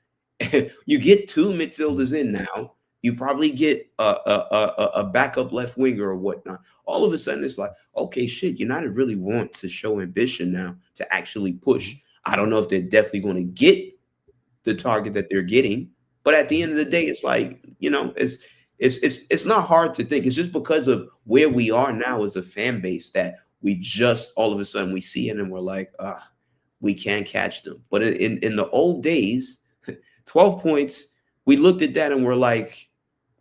You get 2 midfielders in now. You probably get a backup left winger or whatnot. All of a sudden, it's like, okay, shit, United really want to show ambition now to actually push. I don't know if they're definitely going to get the target that they're getting, but at the end of the day, it's like, you know, it's not hard to think. It's just because of where we are now as a fan base that we just all of a sudden we see it and we're like, we can't catch them. But in the old days, 12 points, we looked at that and we're like,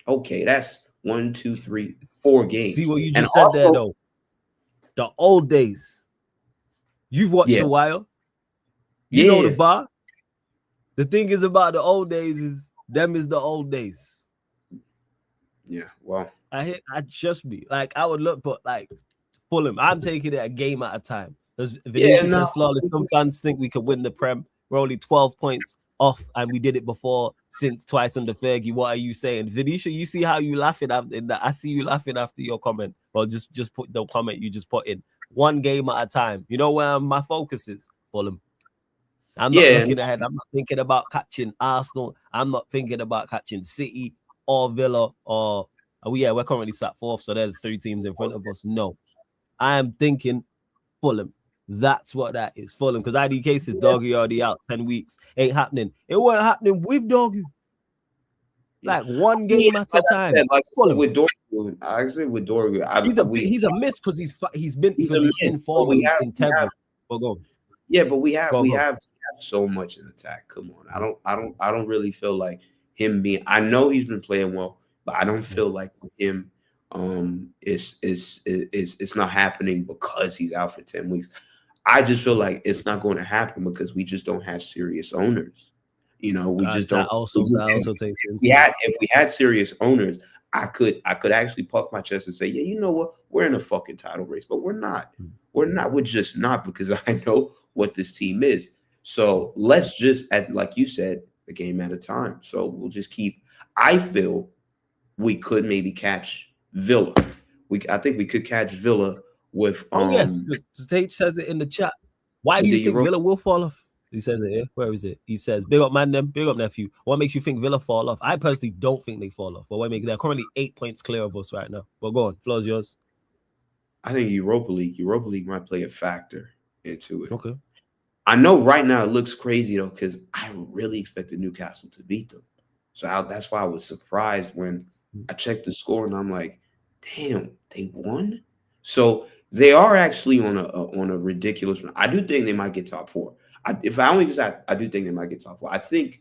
okay, that's 1, 2, 3, 4 games. See what you just said there, though. The old days. You've watched The Wire. You know the bar. The thing is about the old days is them is the old days. Yeah, well, I just be like, I would look, but like Fulham, I'm taking it a game at a time. Because Vinicius says flawless. Some fans think we could win the Prem. We're only 12 points off, and we did it before since twice under Fergie. What are you saying, Vinicius? You see how you laughing after that? I see you laughing after your comment. Well, just put the comment you just put in. One game at a time. You know where my focus is, Fulham. I'm not looking ahead. I'm not thinking about catching Arsenal. I'm not thinking about catching City or Villa or we're currently sat 4th, so they're the 3 teams in front of us. No, I am thinking Fulham. That's what that is, Fulham. Because IDK says Doggy already out 10 weeks. Ain't happening. It wasn't happening with Doggy. Like one game at a time. With Dorgu, I said with Dorgu, he's a miss because he's been involved in integral. But we have so much in attack. Come on, I don't really feel like him being. I know he's been playing well, but I don't feel like with him, it's not happening because he's out for 10 weeks. I just feel like it's not going to happen because we just don't have serious owners. You know, we just don't. If we had serious owners, I could actually puff my chest and say, yeah, you know what, we're in a fucking title race, but we're not. We're just not, because I know what this team is. So let's just, like you said, a game at a time. So we'll just keep. I feel we could maybe catch Villa. I think we could catch Villa with. Yes, Stage says it in the chat. Why do you think Villa will fall off? He says it here. Where is it? He says, big up ManDem, big up nephew. What makes you think Villa fall off? I personally don't think they fall off. But they're currently 8 points clear of us right now. But go on, floor's yours. I think Europa League might play a factor into it. Okay. I know right now it looks crazy though, because I really expected Newcastle to beat them. So that's why I was surprised when I checked the score and I'm like, damn, they won? So they are actually on a ridiculous run. I do think they might get top 4. I do think they might get top 4. I think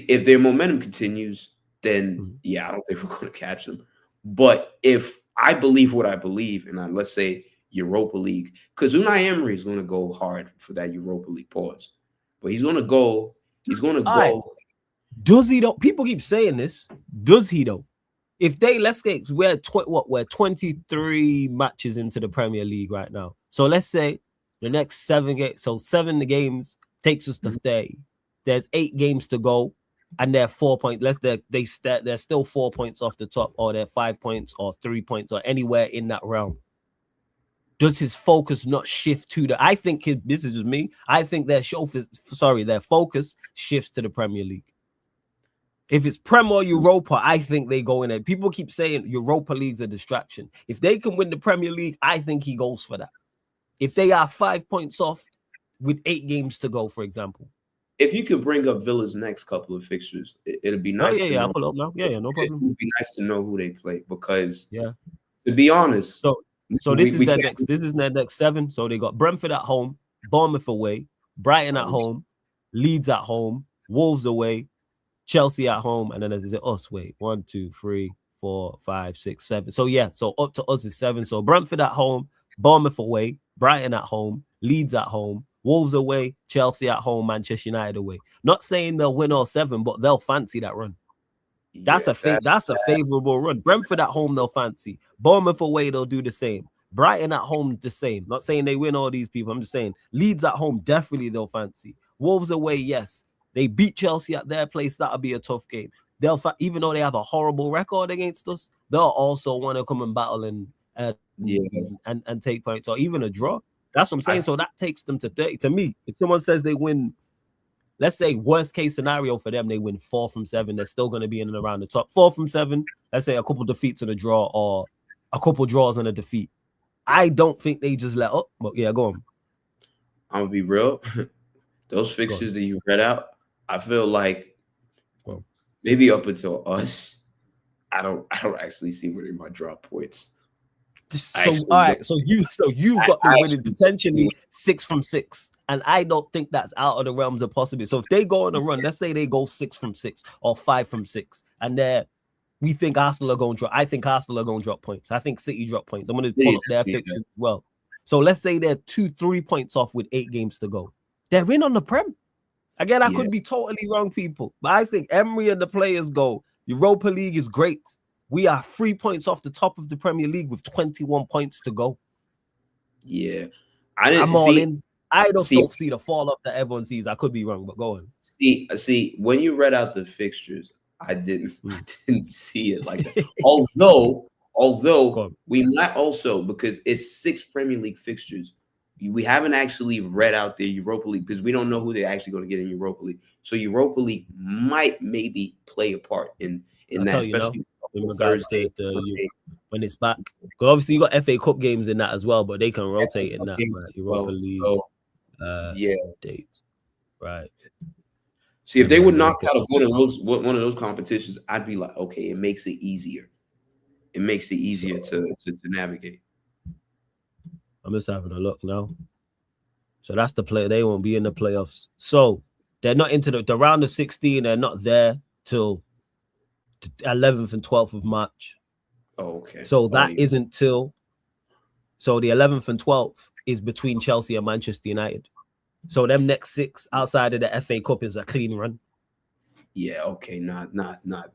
if their momentum continues, then I don't think we're going to catch them. But if I believe what I believe, and let's say Europa League, because Unai Emery is going to go hard for that Europa League pause, but he's going to go. Right. Does he though? People keep saying this. Does he though? If we're 23 matches into the Premier League right now. So let's say the next 7 games. So 7 games takes us to 30. There's 8 games to go, and they're 4 points. They're still 4 points off the top, or they're 5 points, or 3 points, or anywhere in that realm. Does his focus not shift to the? I think this is just me. I think their focus shifts to the Premier League. If it's Prem or Europa, I think they go in there. People keep saying Europa League's a distraction. If they can win the Premier League, I think he goes for that. If they are 5 points off with 8 games to go, for example. If you could bring up Villa's next couple of fixtures, it'd be nice. I'll pull up now. Yeah, no problem. It'd be nice to know who they play because, to be honest. So this is their next 7. So they got Brentford at home, Bournemouth away, Brighton at home, Leeds at home, Wolves away, Chelsea at home, and then is it us? Wait, 1, 2, 3, 4, 5, 6, 7. So yeah, so up to us is 7. So Brentford at home, Bournemouth away, Brighton at home, Leeds at home, Wolves away, Chelsea at home, Manchester United away. Not saying they'll win all 7, but they'll fancy that run. That's a favorable run. Brentford at home, they'll fancy. Bournemouth away, they'll do the same. Brighton at home, the same. Not saying they win all these people. I'm just saying Leeds at home, definitely they'll fancy. Wolves away, yes. They beat Chelsea at their place. That'll be a tough game. Even though they have a horrible record against us, they'll also want to come and battle and take points, or even a draw. That's what I'm saying. So that takes them to 30. To me, if someone says they win, let's say worst case scenario for them, they win 4 from 7. They're still going to be in and around the top. 4 from 7. Let's say a couple defeats and a draw, or a couple draws and a defeat. I don't think they just let up. But yeah, go on. I'm gonna be real. Those fixtures that you read out, I feel like maybe up until us, I don't actually see where they might drop points. So all right, so you've got them winning potentially 6 from 6, and I don't think that's out of the realms of possibility. So if they go on a run, let's say they go 6 from 6 or 5 from 6, and we think Arsenal are going to drop. I think Arsenal are going to drop points. I think City drop points. I'm going to pull up their fixtures as well. So let's say they're 2-3 points off with 8 games to go. They're in on the Prem. Again, I could be totally wrong, people, but I think Emery and the players go, Europa League is great. We are 3 points off the top of the Premier League with 21 points to go. Yeah. I'm all in. I don't see the fall off that everyone sees. I could be wrong, but go on. See, when you read out the fixtures, I didn't see it like that. Although we might also, because it's 6 Premier League fixtures, we haven't actually read out the Europa League because we don't know who they're actually going to get in Europa League. So Europa League might maybe play a part in that, especially in regards to when it's back. Because obviously you got FA Cup games in that as well, but they can rotate in that. Right? Europa League dates. Right. See, if they would knock out of one of those competitions, I'd be like, okay, it makes it easier. It makes it easier to navigate. I'm just having a look now. So that's the play. They won't be in the playoffs. So they're not into the round of 16. They're not there till the 11th and 12th of March. Oh, okay. So that isn't till. So the 11th and 12th is between Chelsea and Manchester United. So them next 6 outside of the FA Cup is a clean run. Yeah, okay, not.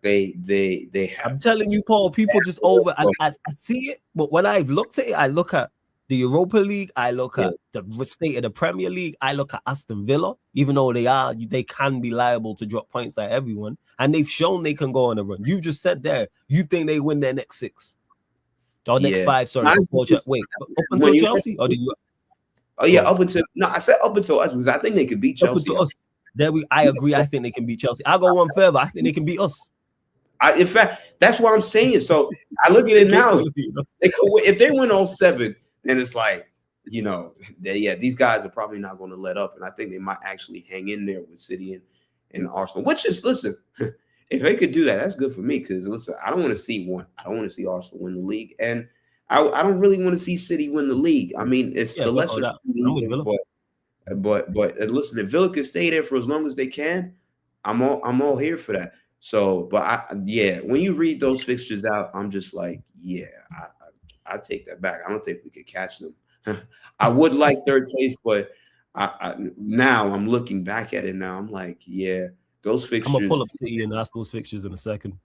They have. I'm telling you, Paul, people just over. I see it, but when I've looked at it, I look at the Europa League, I look at the state of the Premier League, I look at Aston Villa, even though they can be liable to drop points like everyone, and they've shown they can go on a run. You just said there, you think they win their next 6 or next 5? Sorry, wait, up until Chelsea, or did you? Oh yeah, up until I said up until us because I think they could beat Chelsea. Up until us. I agree. I think they can beat Chelsea. I'll go one further. I think they can beat us. In fact, that's what I'm saying. So I look at it now. If they win all 7, then it's like, these guys are probably not going to let up. And I think they might actually hang in there with City and Arsenal, which is, listen, if they could do that, that's good for me. Because, listen, I don't want to see Arsenal win the league. And I don't really want to see City win the league. I mean, it's the lesser of two evils, but listen, if Villa can stay there for as long as they can, I'm all here for that. So, but when you read those fixtures out, I'm just like, I take that back. I don't think we could catch them. I would like 3rd place, but now I'm looking back at it now. I'm like, those fixtures. I'm gonna pull up City and Arsenal's fixtures in a second.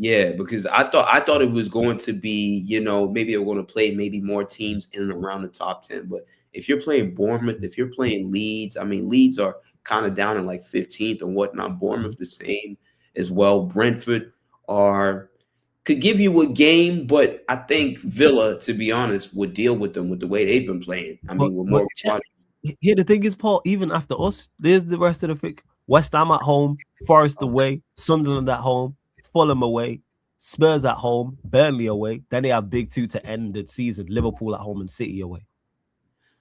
Yeah, because I thought it was going to be, maybe they're going to play maybe more teams in and around the top 10. But if you're playing Bournemouth, if you're playing Leeds, I mean, Leeds are kind of down in like 15th and whatnot. Bournemouth the same as well. Brentford could give you a game, but I think Villa, to be honest, would deal with them with the way they've been playing. I mean, with more. Here, the thing is, Paul, even after us, there's the rest of the fix. West Ham at home, Forest away, Sunderland at home, Fulham away, Spurs at home, Burnley away. Then they have big 2 to end the season, Liverpool at home and City away.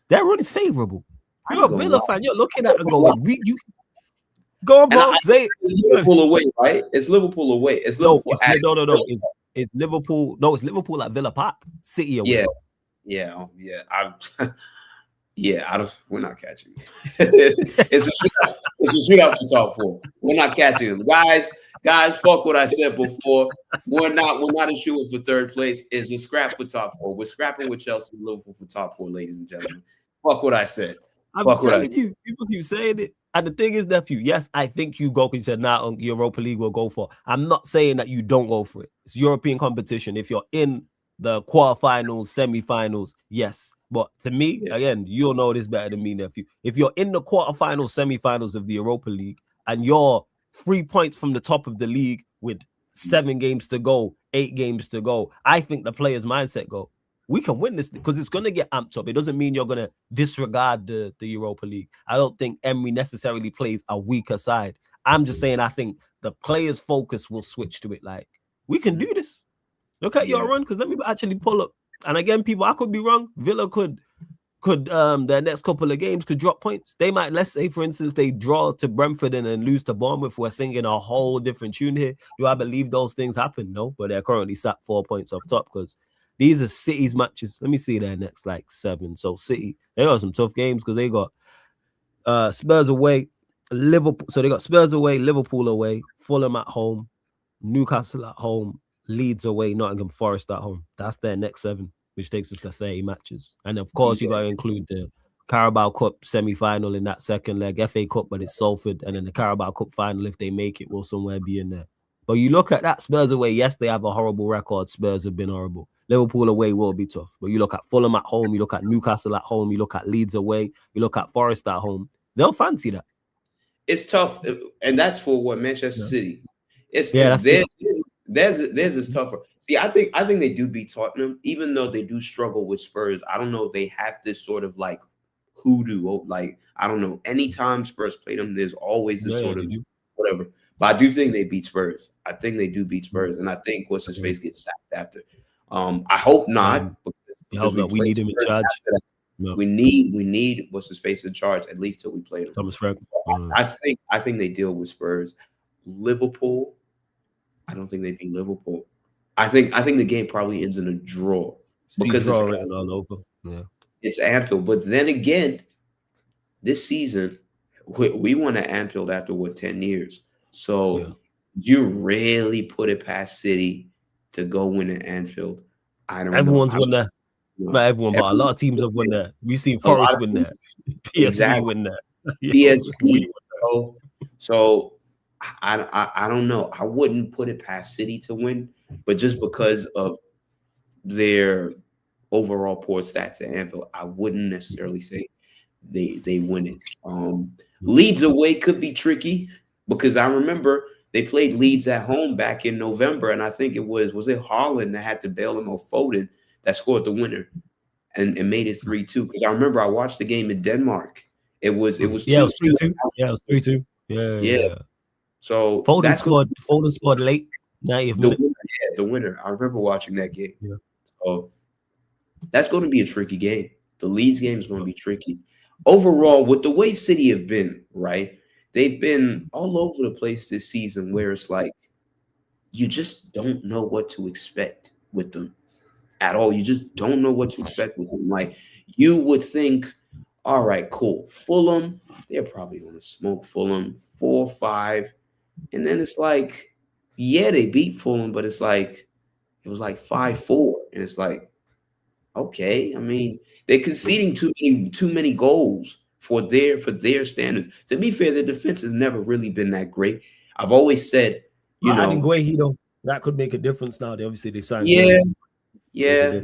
Their run is favorable. You're a Villa fan. You're looking at it and going, go on, bro. Say it. It's Liverpool away, right? It's Liverpool away. It's Liverpool. No. It's Liverpool. No, it's Liverpool at Villa Park. City away. Yeah. Yeah, we're not catching them. It's a shootout. It's a shootout for top 4. We're not catching them. Guys, fuck what I said before. We're not a shooting for third place. It's a scrap for top 4. We're scrapping with Chelsea and Liverpool for top 4, ladies and gentlemen. Fuck what I said. I'm telling you, people keep saying it. And the thing is, nephew, yes, I think you go because you said now Europa League will go for. I'm not saying that you don't go for it. It's European competition. If you're in the quarterfinals, semifinals, yes. But to me, again, you'll know this better than me, nephew. If you're in the quarterfinals, semifinals of the Europa League, and you're 3 points from the top of the league with 7 games to go, 8 games to go, I think the player's mindset go, we can win this because it's going to get amped up. It doesn't mean you're going to disregard the Europa League. I don't think Emery necessarily plays a weaker side. I'm just saying I think the players' focus will switch to it. Like, we can do this. Look at your run, because let me actually pull up. And again, people, I could be wrong. Villa could their next couple of games could drop points. They might, let's say, for instance, they draw to Brentford and then lose to Bournemouth. We're singing a whole different tune here. Do I believe those things happen? No, but they're currently sat 4 points off top because these are City's matches. Let me see their next 7. So City, they got some tough games because they got Spurs away, Liverpool. So they got Spurs away, Liverpool away, Fulham at home, Newcastle at home, Leeds away, Nottingham Forest at home. That's their next 7, which takes us to 30 matches. And of course, you got to include the Carabao Cup semi-final in that second leg, FA Cup, but it's Salford, and then the Carabao Cup final, if they make it, will somewhere be in there. But you look at that Spurs away, yes, they have a horrible record. Spurs have been horrible. Liverpool away will be tough. But you look at Fulham at home, you look at Newcastle at home, you look at Leeds away, you look at Forest at home. They'll fancy that. It's tough, and that's for what Manchester City. Theirs is tougher. See, I think they do beat Tottenham, even though they do struggle with Spurs. I don't know if they have this sort of like hoodoo, like I don't know. Anytime Spurs play them, there's always this sort of whatever. But I do think they beat Spurs. I think they do beat Spurs, and I think what's his face gets sacked after. I hope not. Because we need him in charge. No. We need what's his face in charge at least till we play them. Thomas Frank. I think they deal with Spurs. Liverpool, I don't think they beat Liverpool. I think the game probably ends in a draw because it's all over. Yeah, it's Anfield. But then again, this season we won at Anfield after 10 years. So you really put it past City to go win at Anfield. I don't know. Everyone's won there. Not everyone, but a lot of teams have won there. We've seen Forest win there. PSV win there. PSV. So I don't know. I wouldn't put it past City to win, but just because of their overall poor stats at Anfield, I wouldn't necessarily say they win it. Leeds away could be tricky because I remember they played Leeds at home back in November, and I think it was Haaland that had to bail him or Foden that scored the winner and made it 3-2. Because I remember I watched the game in Denmark. It was 3-2. Yeah, it was 3-2. Yeah. So Foden scored late, 90th minute. The winner. I remember watching that game. Yeah. So that's going to be a tricky game. The Leeds game is going to be tricky. Overall, with the way City have been, right? They've been all over the place this season where it's like you just don't know what to expect with them at all. You just don't know what to expect with them. Like you would think, all right, cool. Fulham, they're probably going to smoke Fulham 4-5. And then it's like, yeah, they beat Fulham, but it's like, it was like 5-4. And it's like, okay. I mean, they're conceding too many goals for their standards. To be fair, their defense has never really been that great. I've always said, adding Guehi, though, that could make a difference now. Obviously, they signed. Yeah.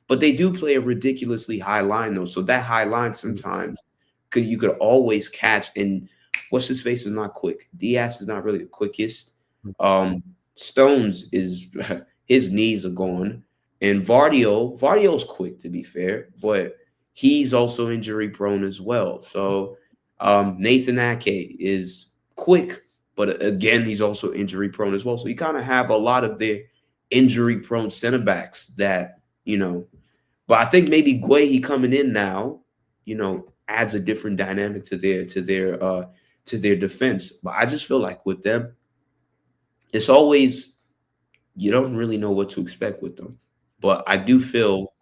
But they do play a ridiculously high line, though. So that high line sometimes you could always catch. And what's his face is not quick. Diaz is not really the quickest. Stones is his knees are gone, and Vardio's quick to be fair, but he's also injury prone as well. So Nathan Ake is quick, but again, he's also injury prone as well. So you kind of have a lot of their injury prone center backs that, but I think maybe Guehi coming in now, adds a different dynamic to their defense. But I just feel like with them, it's always, you don't really know what to expect with them. But I do feel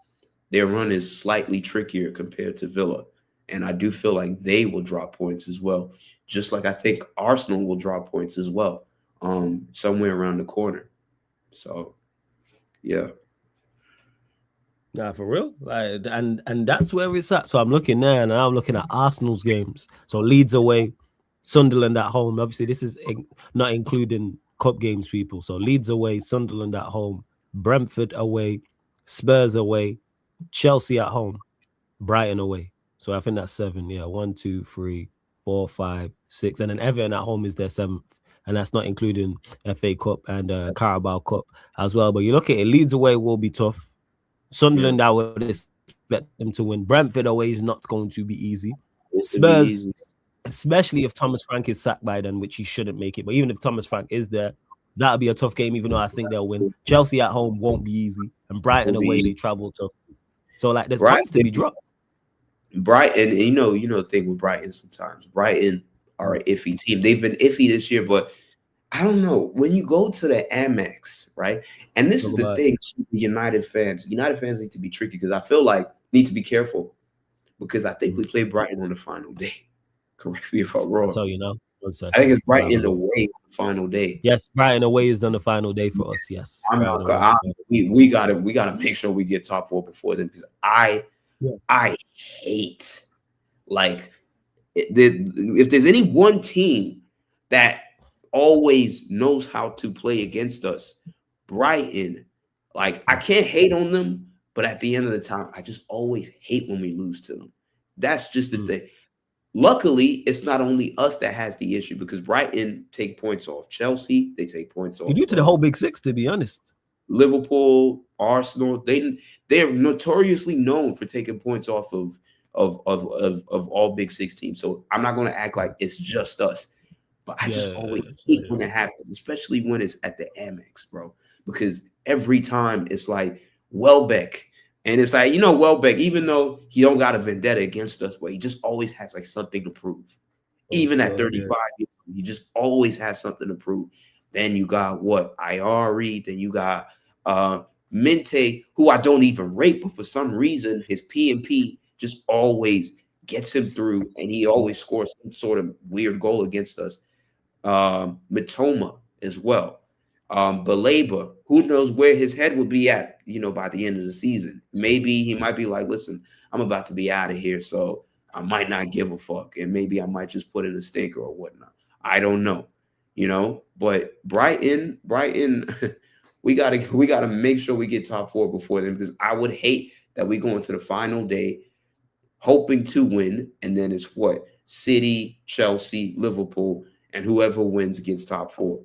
their run is slightly trickier compared to Villa. And I do feel like they will drop points as well. Just like I think Arsenal will drop points as well. Somewhere around the corner. So yeah. Nah, for real. Like, and that's where it's at. So I'm looking there and I'm looking at Arsenal's games. So Leeds away, Sunderland at home. Obviously, this is not including cup games, people. So Leeds away, Sunderland at home, Brentford away, Spurs away, Chelsea at home, Brighton away. So I think that's 7. Yeah, 1, 2, 3, 4, 5, 6. And then Everton at home is their 7th. And that's not including FA Cup and Carabao Cup as well. But you look at it, Leeds away will be tough. Sunderland, I would expect them to win. Brentford away is not going to be easy. Spurs, especially if Thomas Frank is sacked by then, which he shouldn't make it. But even if Thomas Frank is there, that'll be a tough game, even though I think they'll win. Chelsea at home won't be easy. And Brighton away, they travel tough. So, like, there's points to be dropped. Brighton, you know the thing with Brighton sometimes. Brighton are an iffy team. They've been iffy this year, but I don't know. When you go to the Amex, right? And this is the thing, United fans need to be tricky because I feel like need to be careful because I think we play Brighton on the final day. Correct me if I'm wrong. So you know, I think it's Brighton away on the final day. Yes, Brighton away is on the final day for us. Yes, we gotta make sure we get top 4 before then because I hate like if there's any one team that always knows how to play against us, Brighton. Like I can't hate on them, but at the end of the time, I just always hate when we lose to them. That's just the thing. Luckily, it's not only us that has the issue because Brighton take points off Chelsea. They take points off. You do to the whole Big Six, to be honest. Liverpool, Arsenal. They're notoriously known for taking points off of all Big Six teams. So I'm not going to act like it's just us. But I just always hate when it happens, especially when it's at the Amex, bro. Because every time it's like Welbeck. And it's like, Welbeck, even though he don't got a vendetta against us, but he just always has like something to prove. Even at 35 years, he just always has something to prove. Then you got Iari, then you got Mente, who I don't even rate, but for some reason his P&P just always gets him through, and he always scores some sort of weird goal against us. Mitoma as well. Baleba, who knows where his head will be at, by the end of the season. Maybe he might be like, listen, I'm about to be out of here, so I might not give a fuck, and maybe I might just put in a stinker or whatnot. I don't know, But Brighton, we gotta make sure we get top 4 before them because I would hate that we go into the final day hoping to win, and then it's City, Chelsea, Liverpool, and whoever wins gets top 4.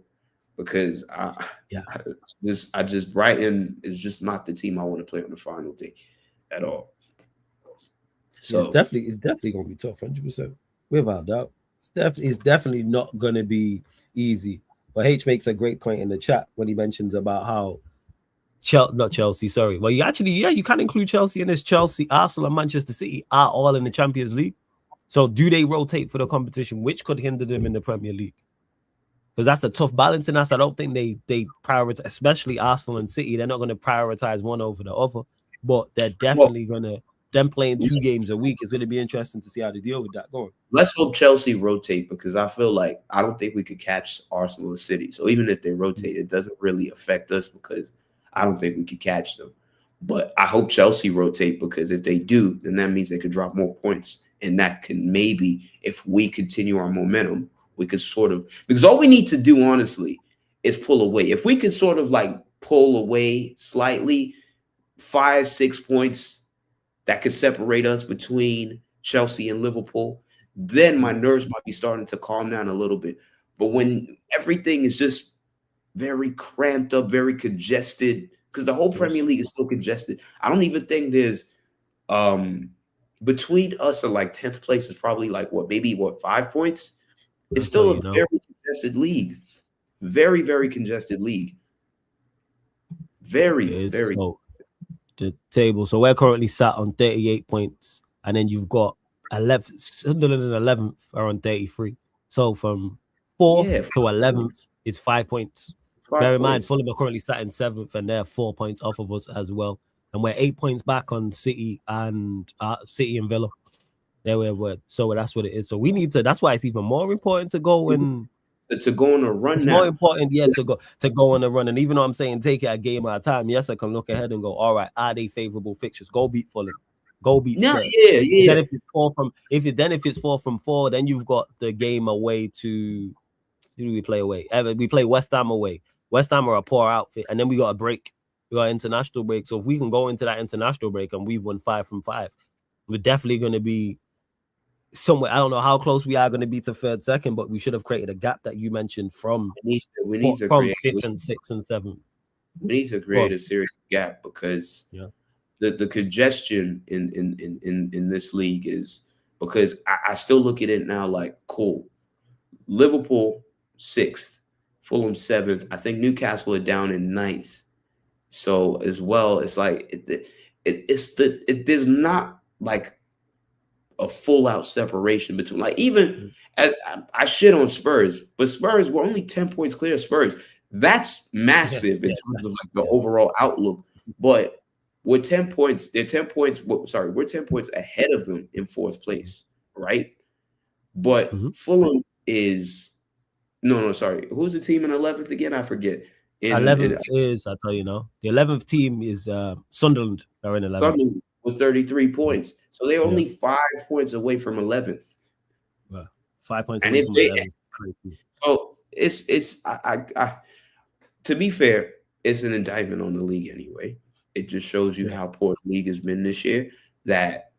Because Brighton is just not the team I want to play on the final day at all. So it's definitely gonna be tough, 100%, without doubt. It's definitely not gonna be easy. But H makes a great point in the chat when he mentions about how not Chelsea, sorry. Well, you can include Chelsea in this. Chelsea, Arsenal, and Manchester City are all in the Champions League. So do they rotate for the competition, which could hinder them in the Premier League? Because that's a tough balancing act. I don't think they prioritize, especially Arsenal and City. They're not going to prioritize one over the other, but they're definitely going to. Them playing 2 games a week is going to be interesting to see how they deal with that going. Let's hope Chelsea rotate because I feel like I don't think we could catch Arsenal and City. So even if they rotate, it doesn't really affect us because I don't think we could catch them. But I hope Chelsea rotate because if they do, then that means they could drop more points. And that can maybe, if we continue our momentum, we could sort of, because all we need to do, honestly, is pull away. If we could sort of like pull away slightly, 5-6 points that could separate us between Chelsea and Liverpool, then my nerves might be starting to calm down a little bit. But when everything is just very cramped up, very congested, because the whole Premier League is still congested. I don't even think there's between us and like 10th place is probably like maybe 5 points. It's still a very congested league. Very, very congested league. Very. So, the table. So we're currently sat on 38 points, and then you've got 11. Sunderland and 11th are on 33. So from 4th to 11th is 5 points. Bear in mind, Fulham are currently sat in 7th, and they're 4 points off of us as well. and we're 8 points back on City and Villa. There we're so that's what it is. So we need to. That's why it's even more important to go and go on a run. It's more important, to go on a run. And even though I'm saying take it a game at a time, yes, I can look ahead and go, all right, are they favorable fixtures? Go beat Fulham, go beat Spurs. Yeah. Then if it's 4 from 4, then you've got the game away to who do we play away? We play West Ham away. West Ham are a poor outfit, and then we got a break. We got an international break. So if we can go into that international break and we've won 5 from 5, we're definitely going to be somewhere. I don't know how close we are going to be to third, second, but we should have created a gap that you mentioned from fifth and sixth and seventh. We need to create a serious gap because the congestion in this league is because I still look at it now like cool. Liverpool 6th, Fulham 7th. I think Newcastle are down in 9th. So as well, it's like there's not like a full out separation between like even as I shit on Spurs, but Spurs were only 10 points clear of Spurs. That's massive in terms of like the overall outlook. But we're 10 points. They're 10 points. We're 10 points ahead of them in 4th place, right? But Fulham is sorry. Who's the team in 11th again? I forget. 11th is, I'll tell you now. The 11th team is Sunderland. They're in 11th. Sunderland with 33 points. So they're only 5 points away from 11th. Well, 5 points away from 11th. So it's to be fair, it's an indictment on the league anyway. It just shows you how poor the league has been this year. That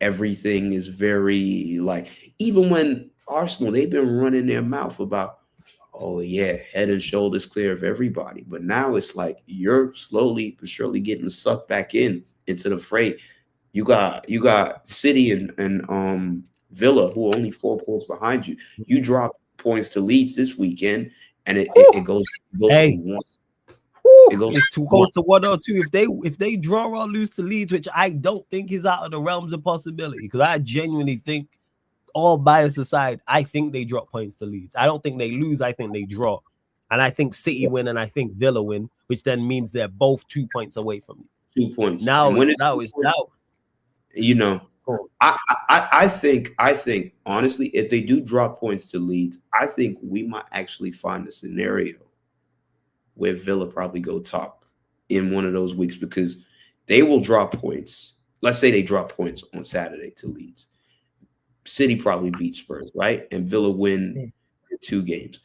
everything is very like even when Arsenal, they've been running their mouth about, oh yeah, head and shoulders clear of everybody. But now it's like you're slowly but surely getting sucked back into the fray. You got City and Villa who are only 4 points behind you. You drop points to Leeds this weekend, and it goes to 1. It goes too close to 1 or 2. If they draw or lose to Leeds, which I don't think is out of the realms of possibility, because I genuinely think, all bias aside, I think they drop points to Leeds. I don't think they lose. I think they draw. And I think City win and I think Villa win, which then means they're both 2 points away from you. 2 points. Now, I think honestly, if they do drop points to Leeds, I think we might actually find a scenario where Villa probably go top in one of those weeks because they will drop points. Let's say they drop points on Saturday to Leeds. City probably beat Spurs, right? And Villa win 2 games.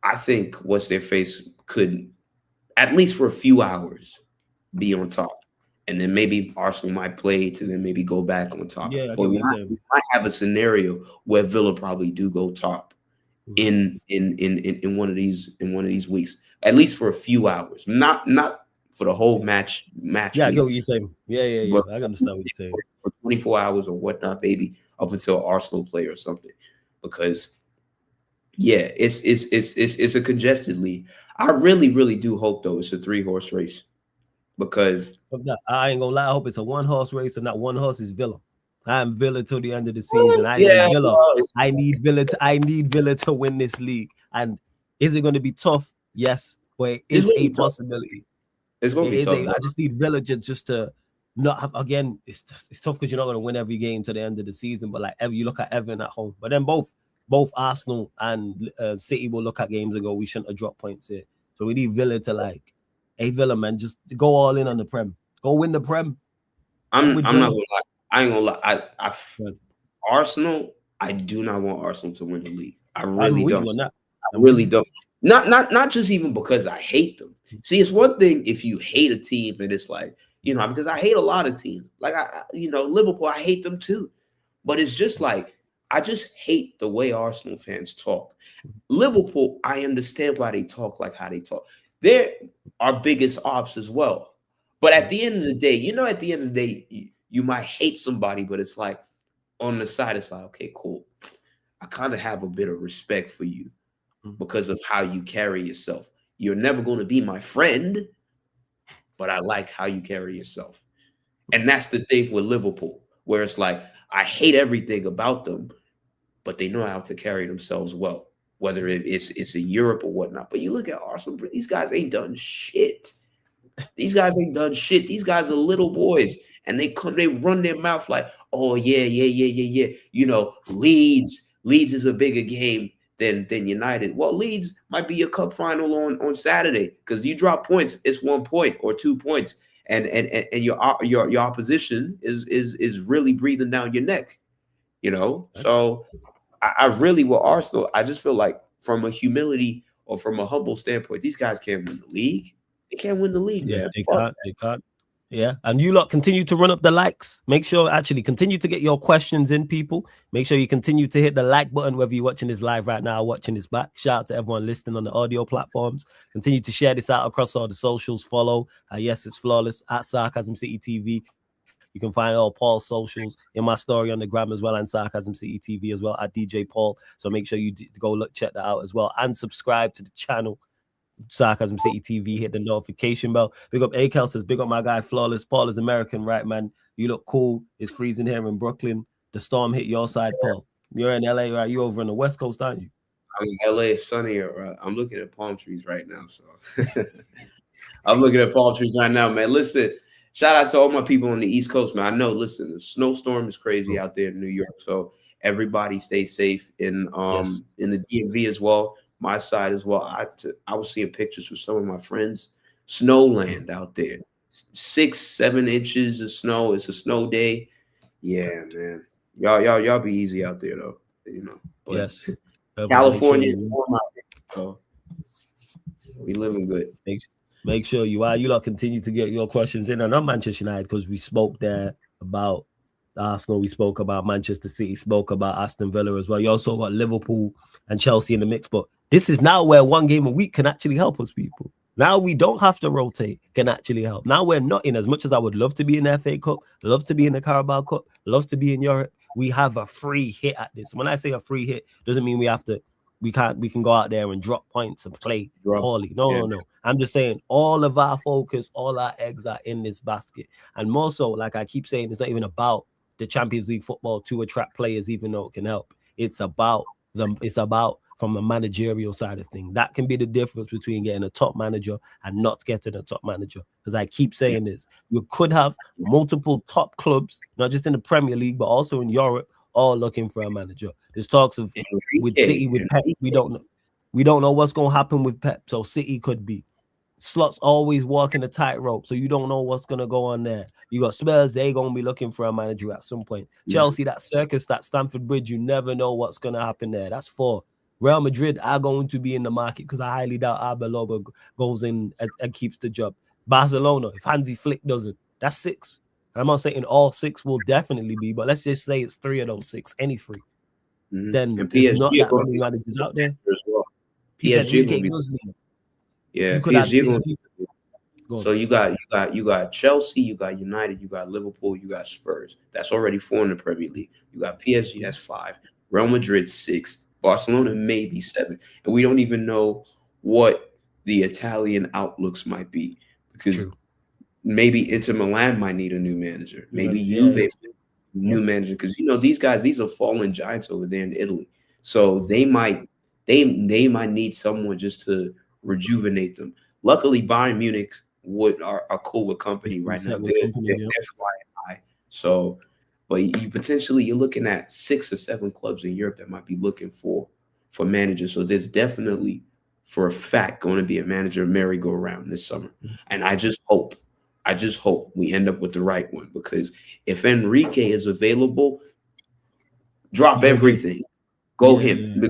I think what's their face could, at least for a few hours, be on top. And then maybe Arsenal might play to then maybe go back on top. Yeah, but we might have a scenario where Villa probably do go top in one of these weeks, at least for a few hours. Not for the whole match. Yeah, I get what you're saying. Yeah. But I understand what you're saying. For 24 hours or whatnot, maybe up until Arsenal play or something, because it's a congested league. I really do hope though it's a 3-horse race because I ain't gonna lie. I hope it's a 1-horse race and not 1 horse is Villa. I am Villa till the end of the season. I need Villa to win this league. And is it going to be tough? Yes, but it is a possibility. It's going to be tough. I just need Villa just to not have, again, it's tough because you're not going to win every game to the end of the season. But like you look at Everton at home, but then both Arsenal and City will look at games and go, we shouldn't have dropped points here. So we need Villa to like, hey Villa man, just go all in on the Prem. Go win the Prem. I'm not gonna lie. I ain't gonna lie. Arsenal, I do not want Arsenal to win the league. I really don't. I really don't. Not just even because I hate them. See, it's one thing if you hate a team and it's like, because I hate a lot of teams. Like Liverpool, I hate them too. But it's just like I just hate the way Arsenal fans talk. Liverpool, I understand why they talk like how they talk. They're our biggest ops as well. But at the end of the day, you might hate somebody, but it's like on the side, it's like, okay, cool. I kind of have a bit of respect for you because of how you carry yourself. You're never going to be my friend, but I like how you carry yourself. And that's the thing with Liverpool, where it's like, I hate everything about them, but they know how to carry themselves well, whether it's in Europe or whatnot. But you look at Arsenal, these guys ain't done shit. These guys ain't done shit. These guys are little boys, and they run their mouth like, oh yeah. You know, Leeds is a bigger game than United. Well, Leeds might be your cup final on Saturday because you drop points, it's 1 point or 2 points, and your opposition is really breathing down your neck. You know, so I really with Arsenal, I just feel like from a humility or from a humble standpoint, these guys can't win the league. They can't win the league. Yeah, man. they can't. Yeah, and you lot continue to run up the likes. Make sure continue to get your questions in, people. Make sure you continue to hit the like button, whether you're watching this live right now or watching this back. Shout out to everyone listening on the audio platforms. Continue to share this out across all the socials. Follow. Yes, it's flawless at Sarcasm City TV. You can find all Paul's socials in my story on the gram as well, and Sarcasm City TV as well at DJ Paul. So make sure you go check that out as well, and subscribe to the channel. Sarcasm City TV, hit the notification bell. Big up Akel says, big up my guy Flawless. Paul is American, right, man? You look cool. It's freezing here in Brooklyn. The storm hit your side, Paul. You're in LA, right? You over on the West Coast, aren't you? I'm in LA, it's sunnier. Right? I'm looking at palm trees right now. So I'm looking at palm trees right now, man. Listen, shout out to all my people on the East Coast, man. I know, listen, the snowstorm is crazy out there in New York. So everybody stay safe in the DMV as well. My side as well. I was seeing pictures from some of my friends. Snowland out there, 6-7 inches of snow. It's a snow day. Yeah, man. Y'all be easy out there though. You know. But yes. California is warm out there, so we living good. Make sure you lot continue to get your questions in. And on Manchester United, because we spoke there about Arsenal, we spoke about Manchester City, spoke about Aston Villa as well. You also got Liverpool and Chelsea in the mix, but this is now where one game a week can actually help us, people. Now we don't have to rotate, can actually help. Now we're not in, as much as I would love to be in the FA Cup, love to be in the Carabao Cup, love to be in Europe. We have a free hit at this. When I say a free hit, doesn't mean we can go out there and drop points and play poorly. No. I'm just saying all of our focus, all our eggs are in this basket. And more so, like I keep saying, it's not even about the Champions League football to attract players, even though it can help. It's about them. It's about from the managerial side of things. That can be the difference between getting a top manager and not getting a top manager. Because I keep saying this, you could have multiple top clubs, not just in the Premier League, but also in Europe, all looking for a manager. There's talks of with City, with Pep. We don't know what's going to happen with Pep. So City could be. Slots always walking a tightrope, so you don't know what's going to go on there. You got Spurs, they're going to be looking for a manager at some point. Chelsea, that circus, that Stamford Bridge, you never know what's going to happen there. That's 4. Real Madrid are going to be in the market because I highly doubt Arbeloa goes in and keeps the job. Barcelona, if Hansi Flick doesn't, that's 6. I'm not saying all 6 will definitely be, but let's just say it's 3 of those 6, any 3. Then there's not that many managers out there. PSG Yeah, PSG. So you got Chelsea, you got United, you got Liverpool, you got Spurs. That's already 4 in the Premier League. You got PSG, that's 5. Real Madrid 6. Barcelona maybe 7. And we don't even know what the Italian outlooks might be because maybe Inter Milan might need a new manager. Maybe Juve new manager because these are fallen giants over there in Italy. So they might need someone just to rejuvenate them. Luckily, Bayern Munich are cool with company right now. They're flying high. So, but you're looking at 6 or 7 clubs in Europe that might be looking for managers. So there's definitely, for a fact, going to be a manager merry-go-round this summer. And I just hope we end up with the right one because if Enrique is available, drop everything, go him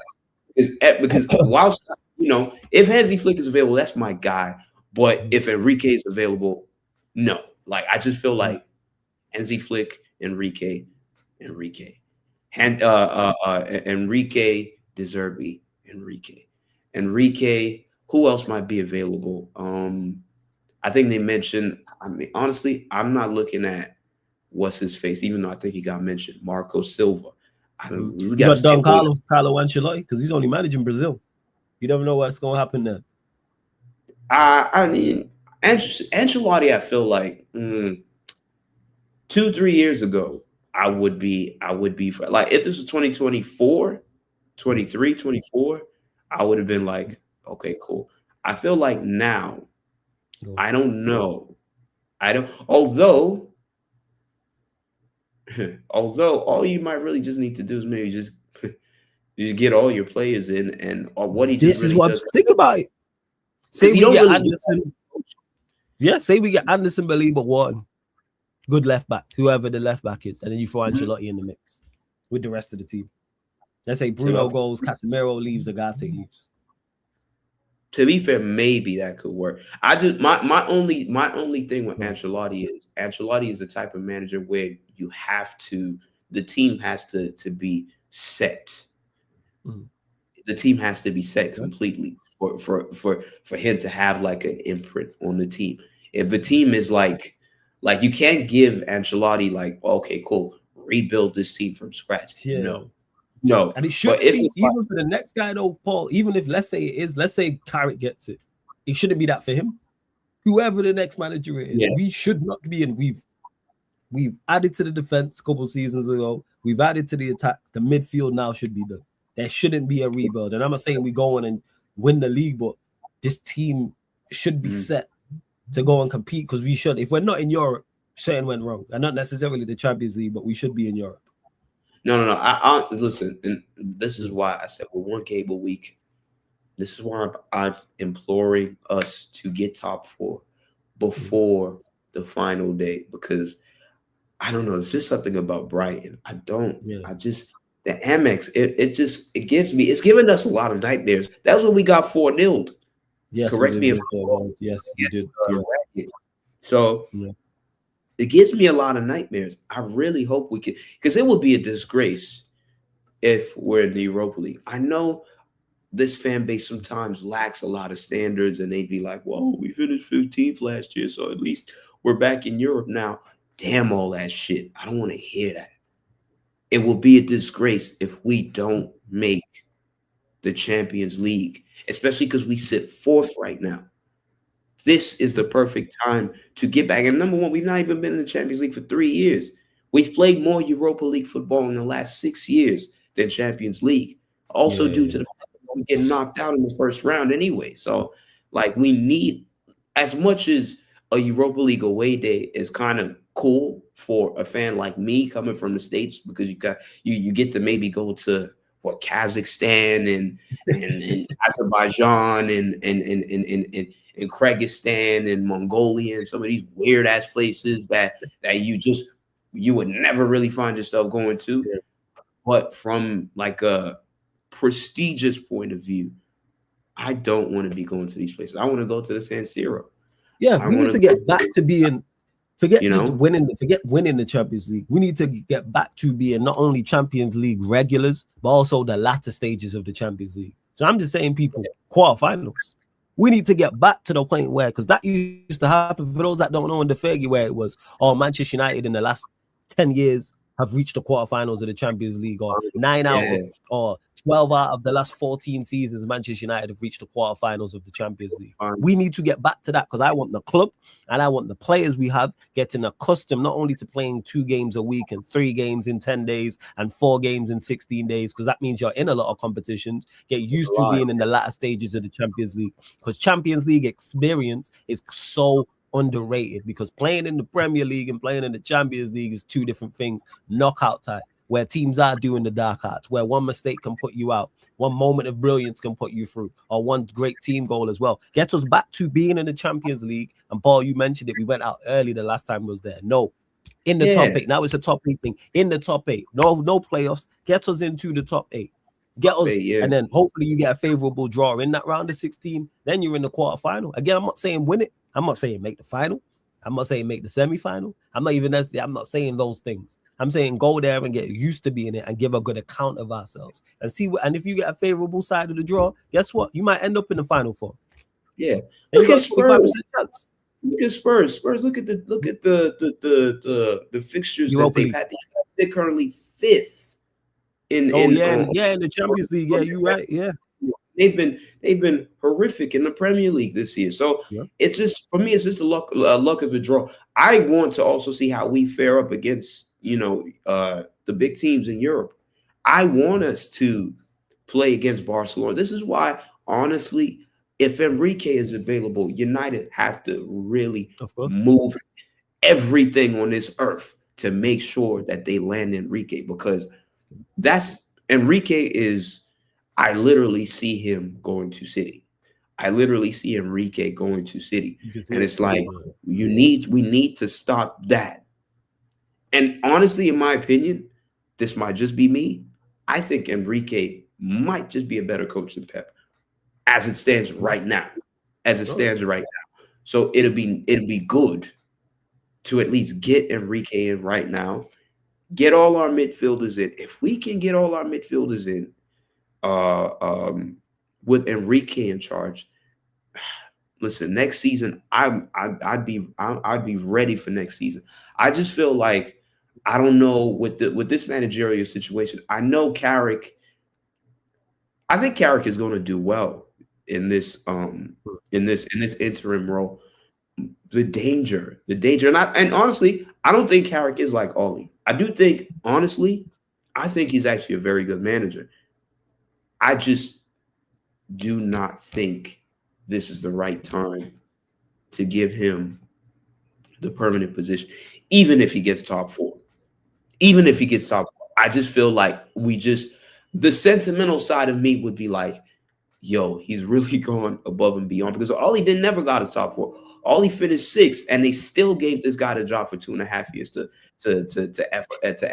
because whilst. If Hansi Flick is available, that's my guy. But if Enrique is available, no. Like, I just feel like Hansi Flick, Enrique, Enrique, De Zerbi, Enrique. Who else might be available? I think they mentioned. I mean, honestly, I'm not looking at what's his face, even though I think he got mentioned. Marco Silva. We got Don Carlo Ancelotti because he's only managing Brazil. You never know what's going to happen there. I mean, Ancelotti, I feel like 2-3 years ago, I would be for, like, if this was 2024, 23, 24, I would have been like, okay, cool. I feel like now I don't know. Although all you might really just need to do is maybe just you get all your players in, and or what he just This is really what does. think about it. Say we don't get really Anderson. Yeah, say we get Anderson, Belieber, Wharton, good left back, whoever the left back is, and then you throw Ancelotti in the mix with the rest of the team. Let's say Bruno goes, Casemiro leaves, Agate leaves. To be fair, maybe that could work. I just my only thing with Ancelotti is the type of manager where the team has to be set. The team has to be set completely for him to have like an imprint on the team. If the team is like you can't give Ancelotti like, okay, cool, rebuild this team from scratch. Yeah. No. And it shouldn't be, even for the next guy though, Paul, even if let's say Carrick gets it shouldn't be that for him. Whoever the next manager is, we should not be in. We've added to the defense a couple seasons ago. We've added to the attack. The midfield now should be done. There shouldn't be a rebuild. And I'm not saying we go on and win the league, but this team should be set to go and compete, because we should. If we're not in Europe, something went wrong. And not necessarily the Champions League, but we should be in Europe. No. I listen, and this is why I said we're one game a week. This is why I'm imploring us to get top 4 before the final day, because I don't know. It's just something about Brighton. I just the Amex. It's giving us a lot of nightmares. That's when we got 4-0'd. Yes, correct me if I'm wrong. Yes, you did. So it gives me a lot of nightmares. I really hope we can, because it would be a disgrace if we're in the Europa League. I know this fan base sometimes lacks a lot of standards, and they'd be like, "Whoa, we finished 15th last year, so at least we're back in Europe now." Damn all that shit. I don't want to hear that. It will be a disgrace if we don't make the Champions League, especially because we sit 4th right now. This is the perfect time to get back. And number one, we've not even been in the Champions League for 3 years. We've played more Europa League football in the last 6 years than Champions League. Also due to the fact that we get knocked out in the first round anyway. So, like, we need, as much as a Europa League away day is kind of cool for a fan like me coming from the States, because you get to maybe go to Kazakhstan and Azerbaijan and Kyrgyzstan and Mongolia and some of these weird ass places that you would never really find yourself going to. But from like a prestigious point of view, I don't want to be going to these places. I want to go to the San Siro. Yeah, we need to get back to being, forget winning the Champions League. We need to get back to being not only Champions League regulars, but also the latter stages of the Champions League. So I'm just saying, people, quarterfinals. We need to get back to the point where, because that used to happen, for those that don't know in the Fergie, where it was, Manchester United in the last 10 years have reached the quarterfinals of the Champions League, or 12 out of the last 14 seasons, Manchester United have reached the quarterfinals of the Champions League. We need to get back to that, because I want the club and I want the players we have getting accustomed not only to playing 2 games a week and 3 games in 10 days and 4 games in 16 days, because that means you're in a lot of competitions. Get used to being in the latter stages of the Champions League, because Champions League experience is so underrated, because playing in the Premier League and playing in the Champions League is 2 different things. Knockout type, where teams are doing the dark arts, where one mistake can put you out, one moment of brilliance can put you through, or one great team goal as well. Get us back to being in the Champions League. And Paul, you mentioned it, we went out early the last time we was there. No, in the top 8. Now it's a top 8 thing. In the top 8. No playoffs. Get us into the top 8. Get us, and then hopefully you get a favorable draw in that round of 16. Then you're in the quarterfinal. Again, I'm not saying win it. I'm not saying make the final. I'm not saying make the semifinal. I'm not saying those things. I'm saying go there and get used to being it and give a good account of ourselves and see what. And if you get a favorable side of the draw, guess what? You might end up in the final 4. Yeah. Look at Spurs. Look at Spurs. Spurs. Look at the fixtures that they've had. They're currently 5th in the Champions League. Yeah, you're right. Yeah. They've been horrific in the Premier League this year. So it's just, for me, it's just the luck of the draw. I want to also see how we fare up against, the big teams in Europe. I want us to play against Barcelona. This is why, honestly, if Enrique is available, United have to really Of course. move everything on this earth to make sure that they land Enrique, because that's Enrique is, I literally see him going to City. I literally see Enrique going to City. And it's like, we need to stop that. And honestly, in my opinion, this might just be me. I think Enrique might just be a better coach than Pep as it stands right now. As it stands right now. So it'll be good to at least get Enrique in right now. Get all our midfielders in. If we can get all our midfielders in, with Enrique in charge, listen, next season I'd be ready for next season. I just feel like, I don't know, with this managerial situation. I know Carrick. I think Carrick is going to do well in this interim role. The danger, and honestly, I don't think Carrick is like Ollie. I do think, honestly, I think he's actually a very good manager. I just do not think this is the right time to give him the permanent position, even if he gets top four. Even if he gets top four, I just feel like the sentimental side of me would be like, yo, he's really gone above and beyond, because Ollie never got his top four. Ollie finished sixth, and they still gave this guy the job for 2.5 years to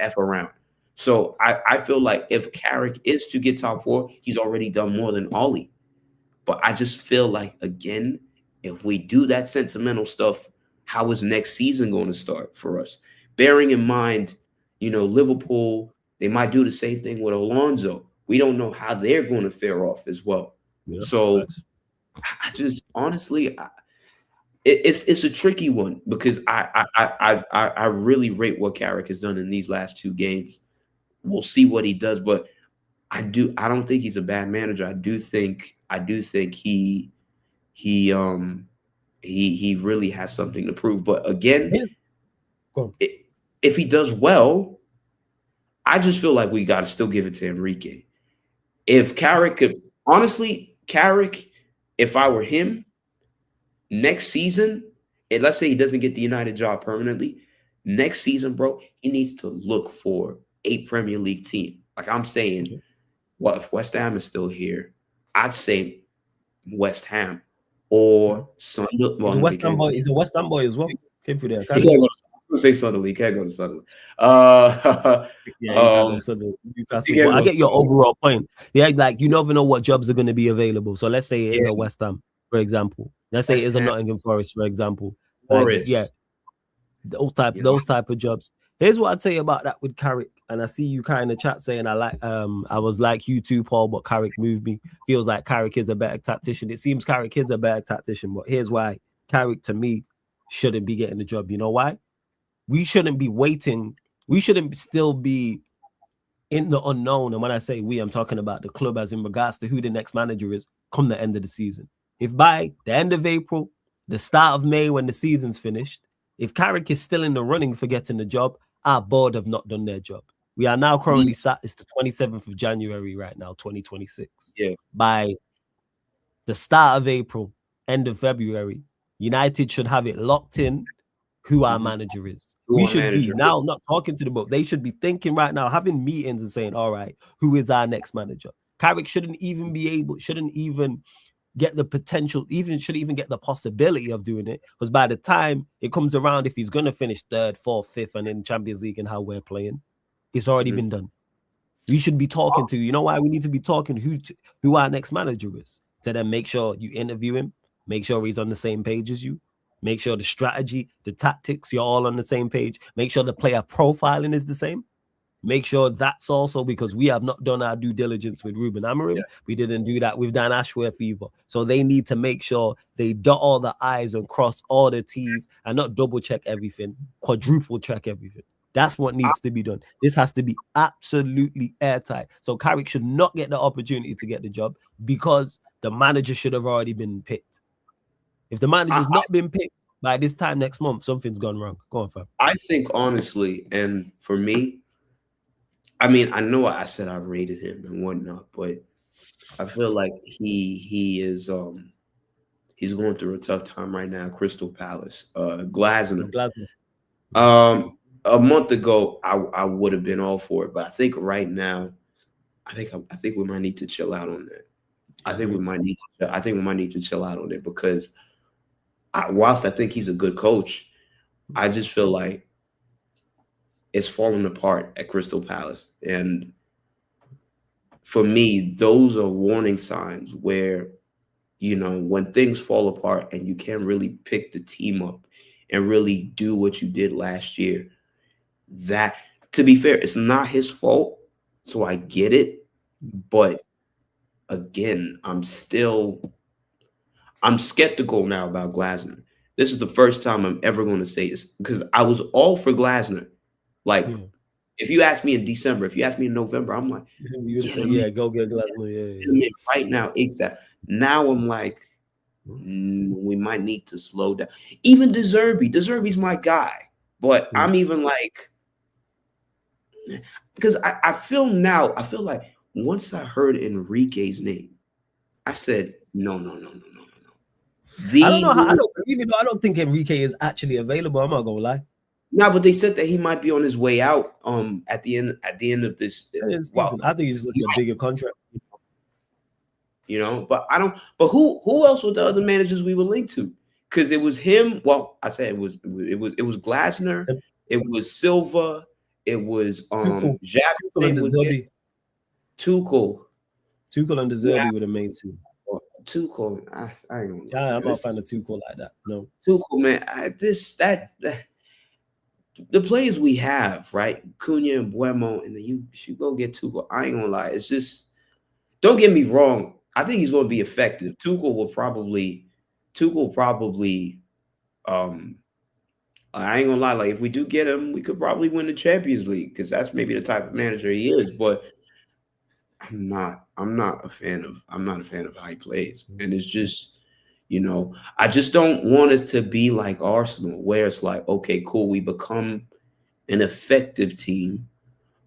F around. So I feel like if Carrick is to get top four, he's already done more than Ollie. But I just feel like, again, if we do that sentimental stuff, how is next season going to start for us? Bearing in mind, Liverpool, they might do the same thing with Alonso. We don't know how they're going to fare off as well. Yeah, so thanks. I just, honestly, it's a tricky one, because I really rate what Carrick has done in these last 2 games. We'll see what he does, but I don't think he's a bad manager. I do think he really has something to prove. But again, if he does well, I just feel like we got to still give it to Enrique. If Carrick could, honestly, if I were him, next season, and let's say he doesn't get the United job permanently, next season, bro, he needs to look for a Premier League team. Like I'm saying, if West Ham is still here, I'd say West Ham or Sunderland. Well, West Ham boy. He's a West Ham boy as well. Came through there. He can't go to, I say Sunderland. He can't go to Sunderland. Newcastle. I get your overall point. Yeah, like you never know what jobs are going to be available. So let's say it is a West Ham, for example. Let's say it is a Nottingham Forest, for example. Those type of jobs. Here's what I'd say about that with Carrick, and I see you kind of in the chat saying I was like you too, Paul, but Carrick moved me. Feels like Carrick is a better tactician. It seems Carrick is a better tactician, but here's why Carrick to me shouldn't be getting the job. You know why? We shouldn't be waiting. We shouldn't still be in the unknown. And when I say we, I'm talking about the club as in regards to who the next manager is come the end of the season. If by the end of April, the start of May, when the season's finished, if Carrick is still in the running for getting the job, our board have not done their job. We are now currently sat, it's the 27th of January right now, 2026. Yeah. By the start of April, end of February, United should have it locked in who our manager is. We should be now not talking to the board. They should be thinking right now, having meetings and saying, all right, who is our next manager? Carrick shouldn't even get the potential, shouldn't even get the possibility of doing it, because by the time it comes around, if he's going to finish 3rd, 4th, 5th, and in Champions League and how we're playing, it's already been done. We should be talking to, you know why we need to be talking who our next manager is, to then make sure you interview him, make sure he's on the same page as you, make sure the strategy, the tactics, you're all on the same page, make sure the player profiling is the same. Make sure that's also, because we have not done our due diligence with Ruben Amorim. Yeah. We didn't do that with Dan Ashworth either. So they need to make sure they dot all the I's and cross all the T's and not double check everything, quadruple check everything. That's what needs to be done. This has to be absolutely airtight. So Carrick should not get the opportunity to get the job because the manager should have already been picked. If the manager's not been picked by this time next month, something's gone wrong. Go on, fam. I think honestly, and for me, I mean, I know I said I rated him and whatnot, but I feel like he is He's going through a tough time right now. Crystal Palace. Glasner. Glasner. A month ago, I would have been all for it, but I think right now, I think we might need to chill out on that. I think we might need to chill out on it because whilst I think he's a good coach, I just feel like it's falling apart at Crystal Palace. And for me, those are warning signs where, when things fall apart and you can't really pick the team up and really do what you did last year, that, to be fair, it's not his fault. So I get it. But again, I'm skeptical now about Glasner. This is the first time I'm ever going to say this because I was all for Glasner. Like, if you ask me in December, if you ask me in November, I'm like, go get Glasner. Right now, ASAP. Now I'm like, we might need to slow down. Even De Zerbi's my guy. But I'm even like, because I feel like once I heard Enrique's name, I said, no. I don't know how. I don't think Enrique is actually available. I'm not gonna lie. No, but they said that he might be on his way out. At the end of this, I think he's looking a bigger contract. But I don't. But who else were the other managers we were linked to? Because it was him. Well, I said it was Glasner. It was Silva. It was Tuchel and De Zerbi were the main two. Tuchel, I don't know. I'm not a fan of Tuchel like that. No. Tuchel, man, the players we have, right? Cunha and Buemo, and then you go get Tuchel. I ain't gonna lie. It's just, don't get me wrong. I think he's gonna be effective. Tuchel probably, I ain't gonna lie. Like, if we do get him, we could probably win the Champions League because that's maybe the type of manager he is. But I'm not a fan of how he plays. And it's just, I just don't want us to be like Arsenal, where it's like, okay, cool, we become an effective team,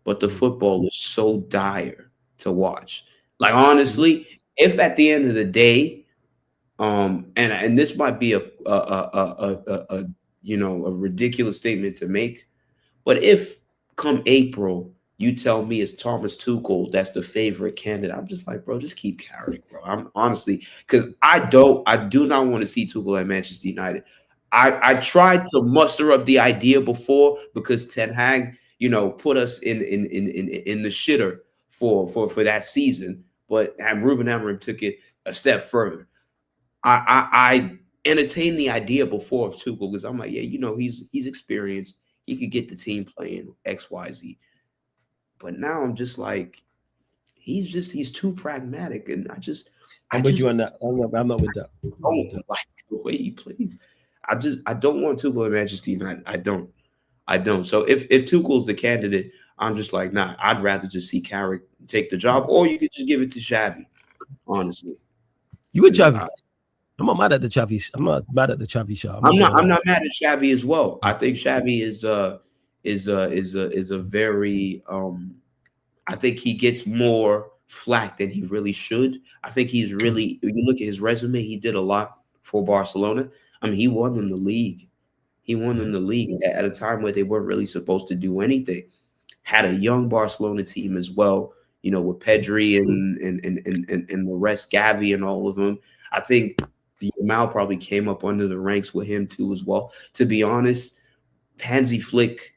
but the football is so dire to watch. Like, honestly, if at the end of the day, and this might be a ridiculous statement to make, but if come April you tell me it's Thomas Tuchel that's the favorite candidate, I'm just like, bro, just keep carrying, bro. I'm honestly, because I do not want to see Tuchel at Manchester United. I tried to muster up the idea before because Ten Hag, put us in the shitter for that season, but Ruben Amorim took it a step further. I entertained the idea before of Tuchel because I'm like, yeah, he's experienced. He could get the team playing X, Y, Z. But now I'm just like, he's too pragmatic, and I'm with you on that. I'm not with that. I don't like the way he plays. I don't want Tuchel at Manchester United. I don't. So if Tuchel's the candidate, I'm just like, nah. I'd rather just see Carrick take the job, or you could just give it to Xavi. Honestly, you with Xavi? I'm not mad at the Xavi. I'm not mad at the Xavi shot. I'm not mad at Xavi as well. I think Xavi is a very I think he gets more flack than he really should. I think he's really, when you look at his resume, he did a lot for Barcelona. I mean, he won them the league. He won them the league at a time where they weren't really supposed to do anything. Had a young Barcelona team as well, with Pedri and the rest, Gavi and all of them. I think Yamal probably came up under the ranks with him too as well. To be honest, Hansi Flick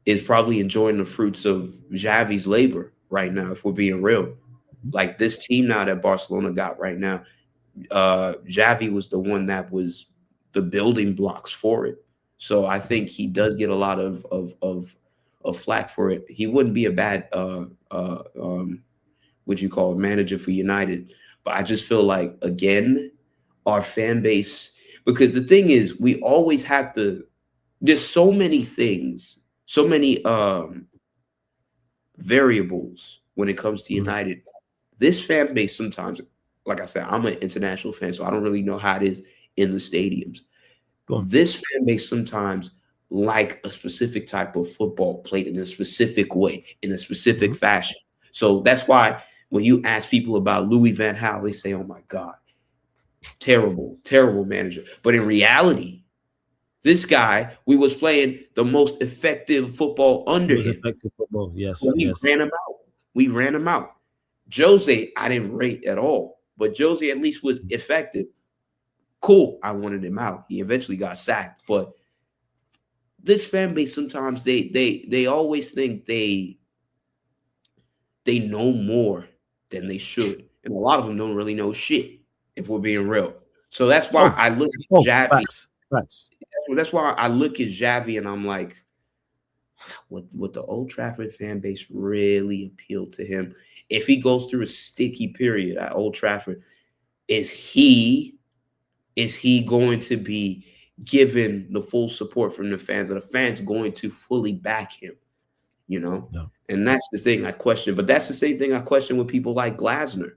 is probably enjoying the fruits of Xavi's labor right now, if we're being real. Like, this team now that Barcelona got right now, Xavi was the one that was the building blocks for it. So I think he does get a lot of flack for it. He wouldn't be a bad manager for United. But I just feel like, again, our fan base, because the thing is, we always have to, there's so many things, so many variables when it comes to United. This fan base sometimes, like I said, I'm an international fan, so I don't really know how it is in the stadiums. This fan base sometimes like a specific type of football played in a specific way, in a specific fashion. So that's why when you ask people about Louis van Gaal, they say, oh my God, Terrible, terrible manager. But in reality, this guy, we was playing the most effective football It under was him. effective football. Yes, So we yes. ran him out. We ran him out. Jose, I didn't rate at all, but Jose at least was effective. Cool. I wanted him out. He eventually got sacked. But this fan base, sometimes they always think they know more than they should. And a lot of them don't really know shit, if we're being real. So that's why I look at Javi. Facts. That's why I look at Javi and I'm like, would the Old Trafford fan base really appeal to him? If he goes through a sticky period at Old Trafford, is he going to be given the full support from the fans? Are the fans going to fully back him? You know? No. And that's the thing I question. But that's the same thing I question with people like Glasner.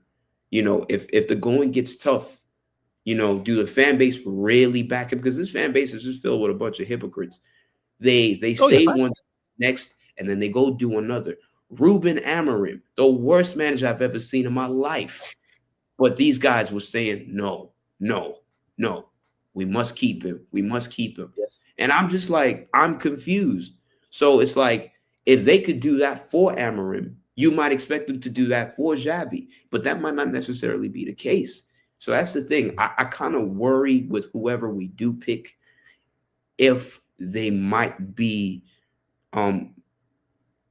You know, if the going gets tough, you know, do the fan base really back him? Because this fan base is just filled with a bunch of hypocrites. They say one next, and then they go do another. Ruben Amorim, the worst manager I've ever seen in my life. But these guys were saying, no, we must keep him. We must keep him. Yes. And I'm just like, I'm confused. So it's like, if they could do that for Amorim, you might expect them to do that for Xavi, but that might not necessarily be the case. So that's the thing. I kind of worry with whoever we do pick, if they might be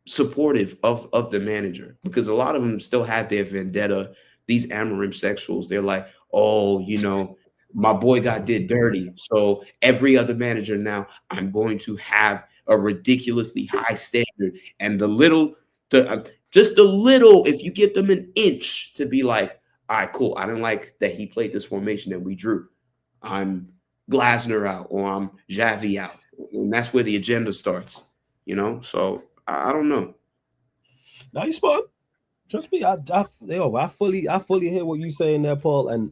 supportive of the manager, because a lot of them still have their vendetta. These Amorim sexuals, they're like, oh, you know, my boy did dirty. So every other manager now, I'm going to have a ridiculously high standard. And just a little, if you give them an inch to be like, all right, cool, I don't like that he played this formation that we drew. I'm Glasner out, or I'm Xavi out. And that's where the agenda starts, you know? So I don't know. Now you spot. Trust me, I fully hear what you're saying there, Paul, and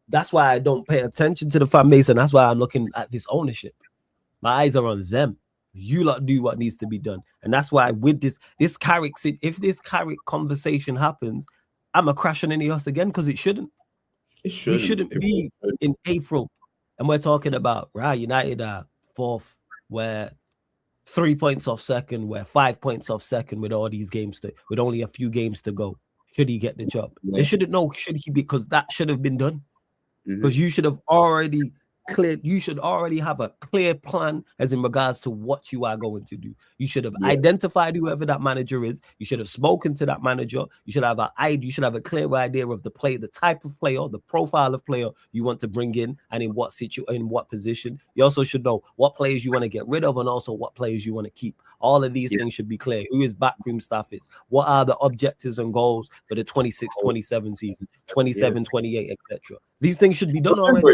that's why I don't pay attention to the fan base, and that's why I'm looking at this ownership. My eyes are on them. You lot do what needs to be done, and that's why with this Carrick, if this Carrick conversation happens, I'm a crash on Ineos again, because it shouldn't. We shouldn't be in April, and we're talking about United are fourth, we're 3 points off second, we're 5 points off second with all these games with only a few games to go. Should he get the job? They shouldn't know. Should he be? Because that should have been done. Because you should have already cleared. You should already have a clear plan as in regards to what you are going to do. You should have identified whoever that manager is. You should have spoken to that manager. You should have a clear idea of the type of player, the profile of player you want to bring in, and in what position. You also should know what players you want to get rid of, and also what players you want to keep. All of these things should be clear. Who his backroom staff is. What are the objectives and goals for the 26-27 season, 27-28, etc. These things should be done already.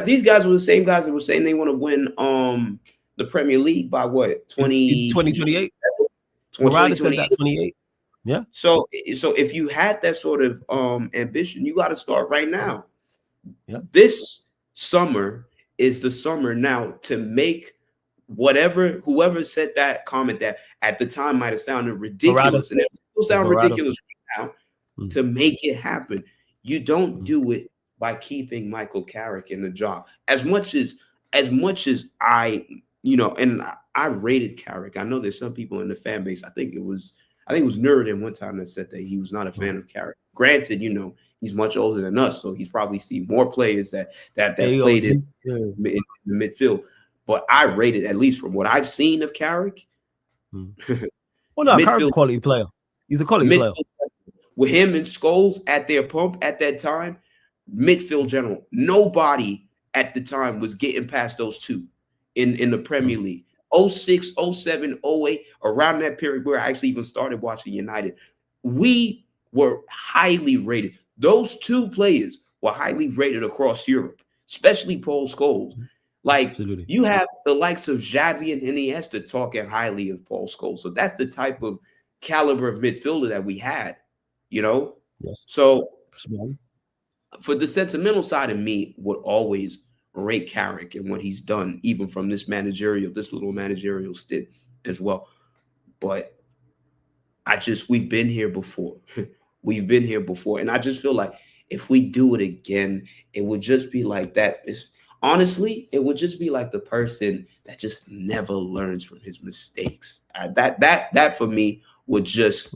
These guys were the same guys that were saying they want to win the Premier League by what? 2028? Morata said that 28. Yeah. So if you had that sort of ambition, you got to start right now. Yeah. This summer is the summer now to make whoever said that comment that at the time might have sounded ridiculous, and it will sound ridiculous right now, to make it happen. You don't do it by keeping Michael Carrick in the job. As much as I, and I rated Carrick. I know there's some people in the fan base. I think it was Nuruddin one time that said that he was not a fan of Carrick. Granted, he's much older than us, so he's probably seen more players that played in the midfield. But I rated, at least from what I've seen of Carrick. Well, no, Carrick's a quality player. He's a quality player. With him and Scholes at their pump at that time, midfield general, nobody at the time was getting past those two in the Premier League. 06, 07, 08, around that period where I actually even started watching United, we were highly rated. Those two players were highly rated across Europe, especially Paul Scholes. Like, absolutely. You have the likes of Xavi and Iniesta talking highly of Paul Scholes. So that's the type of caliber of midfielder that we had, Yes. So for the sentimental side of me, would always rate Carrick and what he's done, even from this little managerial stint as well. But we've been here before. And I just feel like if we do it again, it would just be like that. Honestly, it would just be like the person that just never learns from his mistakes. That for me would just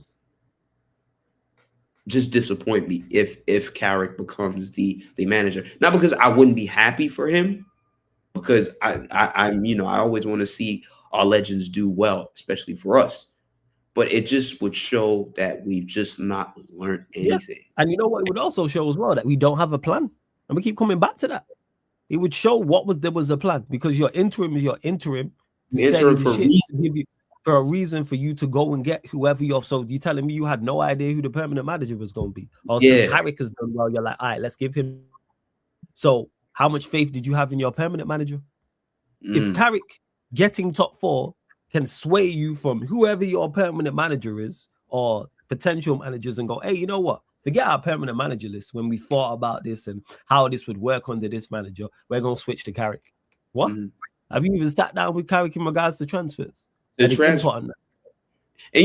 disappoint me if Carrick becomes the manager. Not because I wouldn't be happy for him, because I'm I always want to see our legends do well, especially for us. But it just would show that we've just not learned anything. Yeah. And you know what? It would also show as well that we don't have a plan. And we keep coming back to that. It would show there was a plan, because your interim is your interim. Interim for a reason for you to go and get whoever you're. So you telling me you had no idea who the permanent manager was going to be? Or because Carrick has done well, you're like, all right, let's give him. So how much faith did you have in your permanent manager? If Carrick getting top 4 can sway you from whoever your permanent manager is or potential managers and go, hey, you know what? Forget our permanent manager list when we thought about this and how this would work under this manager. We're going to switch to Carrick. What? Have you even sat down with Carrick in regards to transfers? And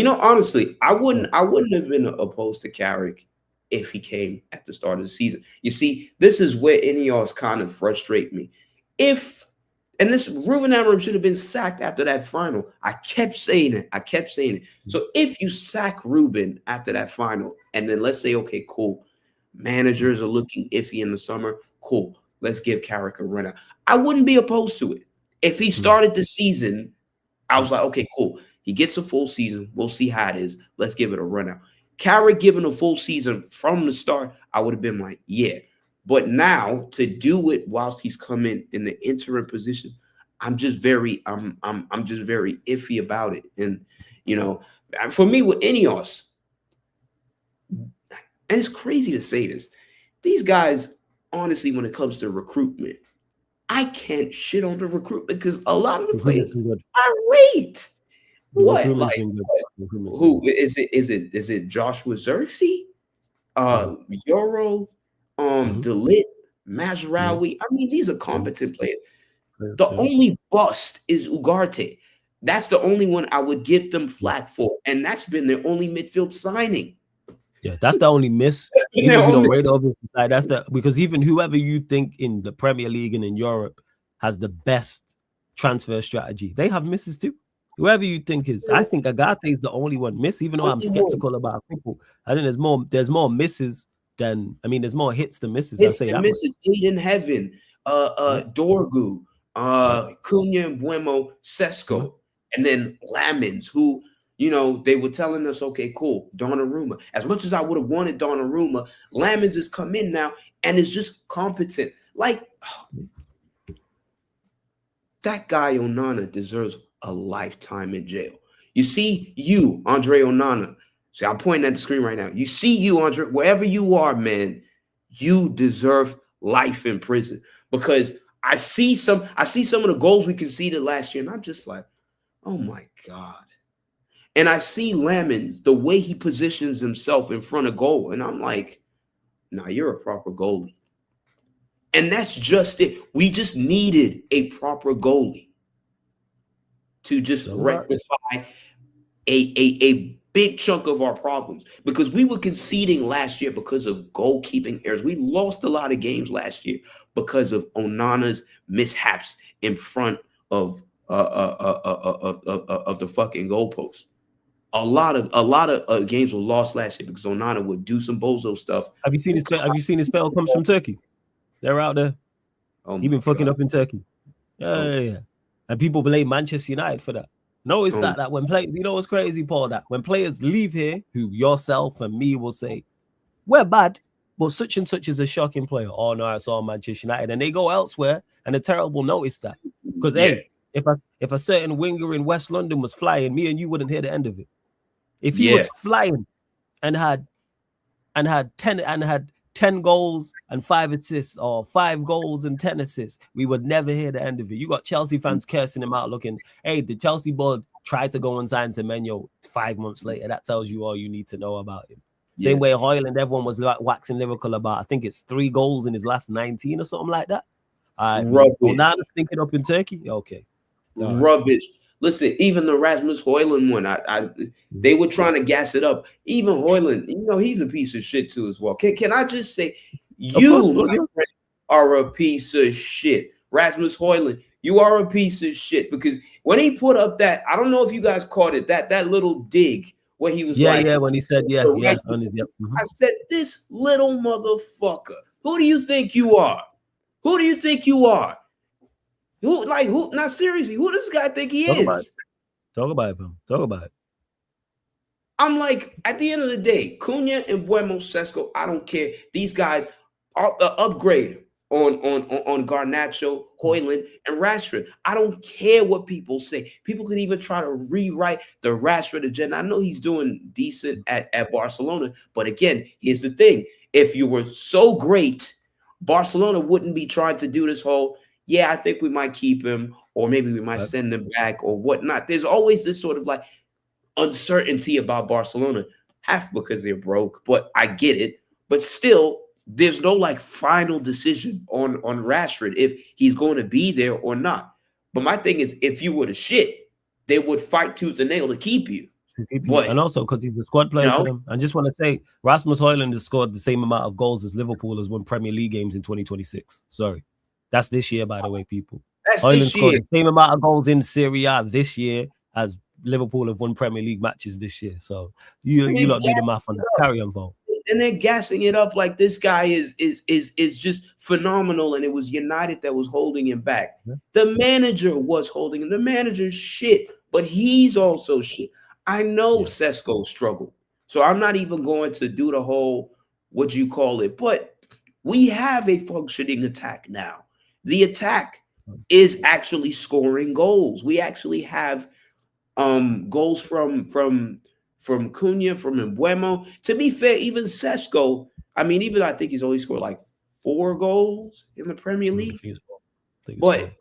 honestly, I wouldn't have been opposed to Carrick if he came at the start of the season. You see, this is where Ineos kind of frustrate me. And this Ruben Amorim should have been sacked after that final. I kept saying it. So if you sack Ruben after that final, and then let's say, okay, cool, managers are looking iffy in the summer, cool, let's give Carrick a run out. I wouldn't be opposed to it. If he started the season, I was like, okay, cool. He gets a full season. We'll see how it is. Let's give it a run out. Carrick given a full season from the start, I would have been like, yeah. But now to do it whilst he's coming in the interim position, I'm just very iffy about it. And for me with Ineos, and it's crazy to say this, these guys, honestly, when it comes to recruitment, I can't shit on the recruitment because a lot of the players are great. What? Like who is it? Is it Joshua Xerxes? Euro, Delit, Mazraoui. I mean, these are competent players. The only bust is Ugarte. That's the only one I would give them flack for, and that's been their only midfield signing. Yeah, that's the only miss. Even if you don't rate over side, because even whoever you think in the Premier League and in Europe has the best transfer strategy, they have misses too. Whoever you think is, I think Agate is the only one miss. Even though I'm skeptical about people, I think there's more misses than there's more hits than misses. Hits and misses. Aiden Heaven, Dorgu, Cunha and Buemo, Sesko, and then Lamens, who. They were telling us, okay, cool, Donnarumma. As much as I would have wanted Donnarumma, Lamens has come in now and is just competent. Like, that guy Onana deserves a lifetime in jail. You see, Andre Onana. See, I'm pointing at the screen right now. You see, Andre, wherever you are, man, you deserve life in prison. Because I see some of the goals we conceded last year, and I'm just like, oh my God. And I see Lamens, the way he positions himself in front of goal. And I'm like, nah, you're a proper goalie. And that's just it. We just needed a proper goalie to just rectify a big chunk of our problems. Because we were conceding last year because of goalkeeping errors. We lost a lot of games last year because of Onana's mishaps in front of the fucking goalpost. A lot of games were lost last year because Onana would do some bozo stuff. Have you seen his spell comes from Turkey? They're out there. He's been fucking up in Turkey. Yeah. And people blame Manchester United for that. Notice that when players, what's crazy, Paul, that when players leave here, who yourself and me will say, we're bad, but such and such is a shocking player. Oh no, I saw Manchester United. And they go elsewhere and the terrible notice that. Because if a certain winger in West London was flying, me and you wouldn't hear the end of it. If he was flying and had 10 goals and 5 assists, or 5 goals and 10 assists, we would never hear the end of it. You got Chelsea fans cursing him out, looking, hey, the Chelsea board tried to go and sign Semenyo 5 months later. That tells you all you need to know about him. Same way Hoyland, everyone was like waxing lyrical about, I think it's 3 goals in his last 19 or something like that. Onana's thinking up in Turkey. Okay. Rubbish. Listen, even the Rasmus Hoyland one, they were trying to gas it up. Even Hoyland, he's a piece of shit too as well. Can I just say, you my friend, are a piece of shit. Rasmus Hoyland, you are a piece of shit, because when he put up that, I don't know if you guys caught it, that little dig where he was when he said I said, this little motherfucker, who do you think you are? Who do you think you are? Who, not seriously, who does this guy think he is? Talk about him. Talk about it. I'm like, at the end of the day, Cunha and Buemo, Sesko, I don't care. These guys are upgrade on Garnacho, Hoyland, and Rashford. I don't care what people say. People can even try to rewrite the Rashford agenda. I know he's doing decent at Barcelona, but again, here's the thing. If you were so great, Barcelona wouldn't be trying to do this whole, I think we might keep him, or maybe we might send him back or whatnot. There's always this sort of like uncertainty about Barcelona, half because they're broke, but I get it. But still, there's no like final decision on Rashford if he's going to be there or not. But my thing is, if you were the shit, they would fight tooth and nail to keep you. And also because he's a squad player for them. I just want to say, Rasmus Hoyland has scored the same amount of goals as Liverpool has won Premier League games in 2026. Sorry. That's this year, by the way, people. Hoyland scored the same amount of goals in Serie A this year as Liverpool have won Premier League matches this year. So you lot do the math on that. Carry on, Vol. And they're gassing it up like this guy is just phenomenal, and it was United that was holding him back. Yeah. The manager was holding him. The manager's shit, but he's also shit. I know Sesko struggled, so I'm not even going to do the whole what you call it, but we have a functioning attack now. The attack is actually scoring goals. We actually have goals from Cunha, from Mbeumo. To be fair, even Sesko, I think he's only scored like 4 goals in the Premier League. But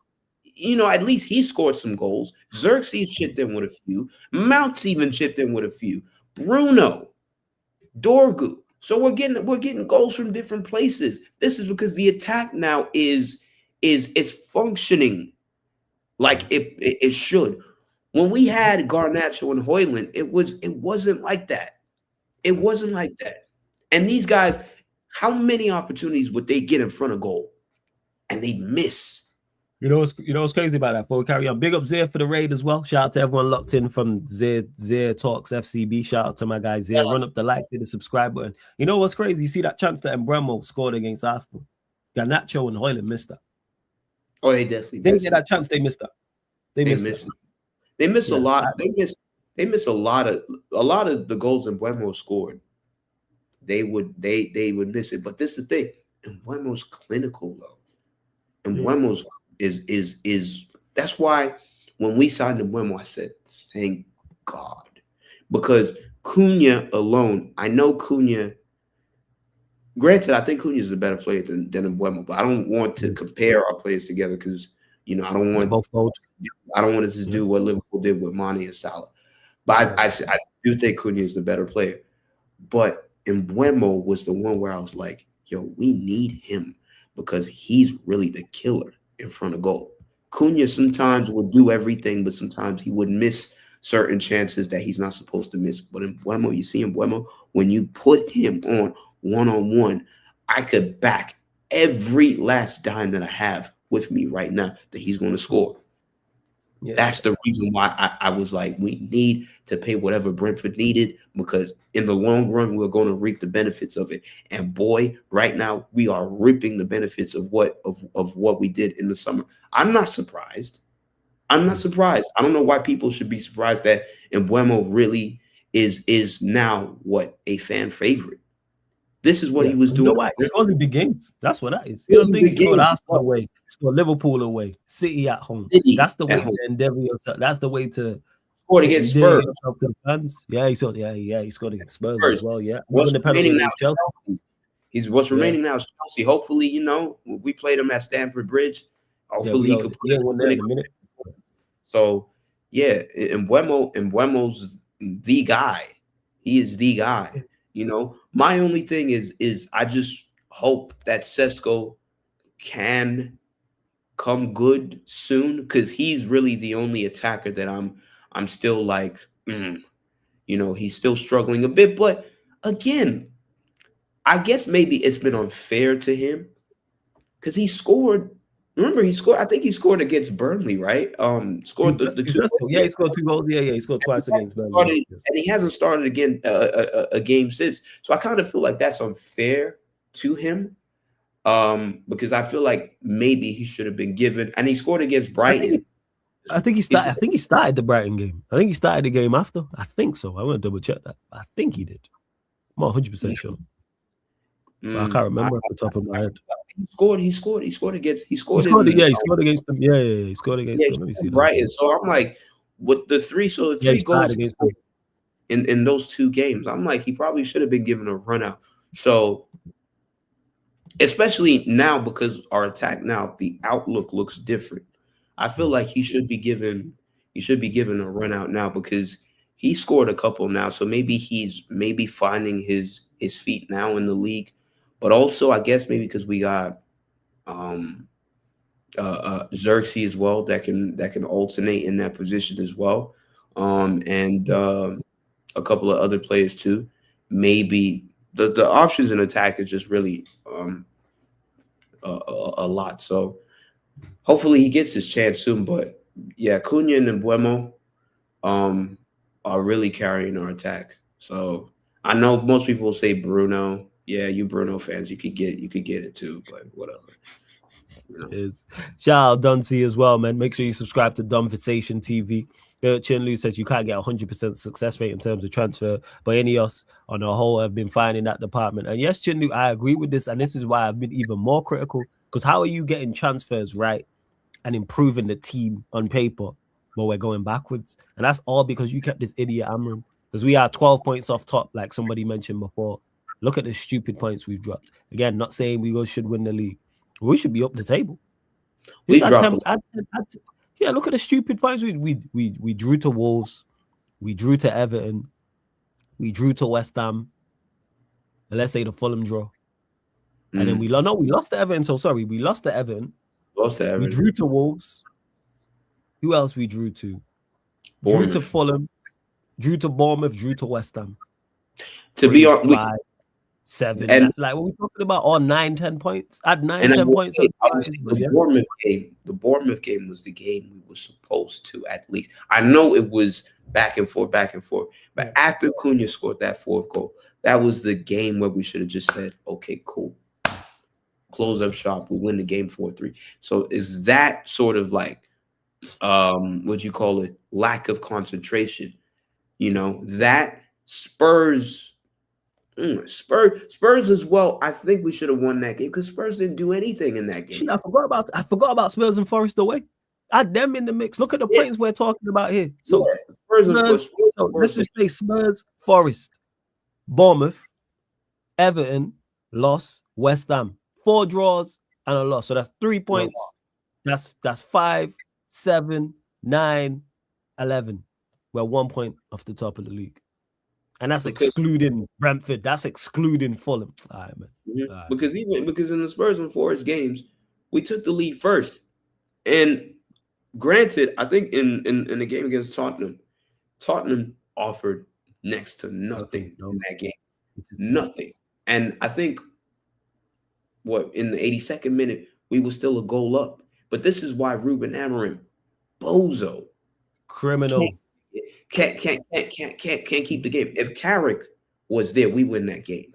at least he scored some goals. Xerxes chipped in with a few. Mounts even chipped in with a few. Bruno, Dorgu. So we're getting goals from different places. This is because the attack now is functioning like it should. When we had Garnacho and Hoyland, it wasn't like that. It wasn't like that. And these guys, how many opportunities would they get in front of goal and they'd miss? You know what's crazy about that? Before we carry on, big up Zay for the raid as well. Shout out to everyone locked in from Zay Talks FCB. Shout out to my guys Zay. Run up the like, hit the subscribe button. You know what's crazy? You see that chance that Mbeumo scored against Arsenal. Garnacho and Hoyland missed that. Oh, they definitely didn't get that chance. They missed that. They missed it. They miss a lot. They miss a lot of the goals Mbeumo scored. They would miss it. But this is the thing. Mbeumo's clinical though. Mbeumo's is that's why when we signed Mbeumo, I said, thank God. Because Cunha alone, I know Cunha. Granted, I think Cunha is a better player than Mbeumo, but I don't want to compare our players together because I don't want us to do what Liverpool did with Mane and Salah. But I do think Cunha is the better player. But Mbeumo was the one where I was like, yo, we need him because he's really the killer in front of goal. Cunha sometimes will do everything, but sometimes he would miss certain chances that he's not supposed to miss. But Mbeumo, you see Mbeumo, when you put him on one-on-one, I could back every last dime that I have with me right now that he's going to score. Yeah. That's the reason why I was like, we need to pay whatever Brentford needed because in the long run, we're going to reap the benefits of it. And boy, right now, we are reaping the benefits of what we did in the summer. I'm not surprised. I don't know why people should be surprised that Mbeumo really is now a fan favorite. This is what he was doing. He scores in big games. That's what that is. You don't think he scored Arsenal away, he scored Liverpool away, City at home. That's the way to endeavor yourself. That's the way to score against Spurs. To the fans. He scored against Spurs as well. Yeah. What's remaining now? Remaining now is Chelsea. Hopefully, we played them at Stamford Bridge. Hopefully, he could put it in a minute. So, Mbeumo's the guy. He is the guy. My only thing is I just hope that Sesko can come good soon, because he's really the only attacker that I'm still like, he's still struggling a bit. But again, I guess maybe it's been unfair to him because he scored. Remember, he scored. I think he scored against Burnley, right? Scored the two. Yeah, he scored 2 goals. Yeah, he scored twice against Burnley. And he hasn't started again a game since. So I kind of feel like that's unfair to him, because I feel like maybe he should have been given. And he scored against Brighton. I think he started the Brighton game. I think he started the game after. I think so. I want to double check that. I think he did. I'm not 100% sure. I can't remember off the top of my head. He scored against. He scored against them. Yeah, he scored against them. Let me see. Brighton. So I'm like, with the three goals in those 2 games, I'm like, he probably should have been given a run out. So, especially now, because our attack now, the outlook looks different. I feel like he should be given a run out now, because he scored a couple now. So maybe he's finding his feet now in the league. But also, I guess maybe because we got Xerxes as well that can alternate in that position as well, and a couple of other players too. Maybe the options in attack is just really a lot. So hopefully he gets his chance soon. But yeah, Cunha and Mbeumo are really carrying our attack. So I know most people will say Bruno. Yeah, you Bruno fans, you could get it too, but whatever. Shout out Dunsey as well, man. Make sure you subscribe to Dumfisation TV. Chinlu says you can't get 100% success rate in terms of transfer, but Ineos on the whole have been fine in that department. And yes, Chinlu, I agree with this, and this is why I've been even more critical, because how are you getting transfers right and improving the team on paper, but we're going backwards? And that's all because you kept this idiot Amram, because we are 12 points off top, like somebody mentioned before. Look at the stupid points we've dropped. Again, not saying we should win the league. We should be up the table. We dropped. Yeah, look at the stupid points we drew to Wolves, we drew to Everton, we drew to West Ham. And let's say the Fulham draw, and then we lost to Everton. So sorry, we lost to Everton. We drew to Wolves. Who else we drew to? Bournemouth. Drew to Fulham, drew to Bournemouth, drew to West Ham. To be on 7, and like what we talking about, all 9-10 points. At 9-10 points. The Bournemouth game was the game we were supposed to at least. I know it was back and forth, but after Cunha scored that 4th goal, that was the game where we should have just said, okay, cool, close up shop, we win the game 4-3. So is that sort of like what you call it, lack of concentration? That Spurs as well. I think we should have won that game because Spurs didn't do anything in that game. I forgot about Spurs and Forest away. Add them in the mix. Look at the points we're talking about here. So, let's just say Spurs, Forest, Bournemouth, Everton, loss, West Ham, 4 draws and a loss. So that's 3 points. That's 5, 7, 9, 11. We're 1 point off the top of the league. And that's excluding Brentford. That's excluding Fulham. All right, man. All right. Because in the Spurs and Forest games, we took the lead first. And granted, I think in the game against Tottenham offered next to nothing in that game. Nothing. And I think in the 82nd minute, we were still a goal up. But this is why Ruben Amorim, bozo, criminal, can't keep the game. If Carrick was there, we win that game.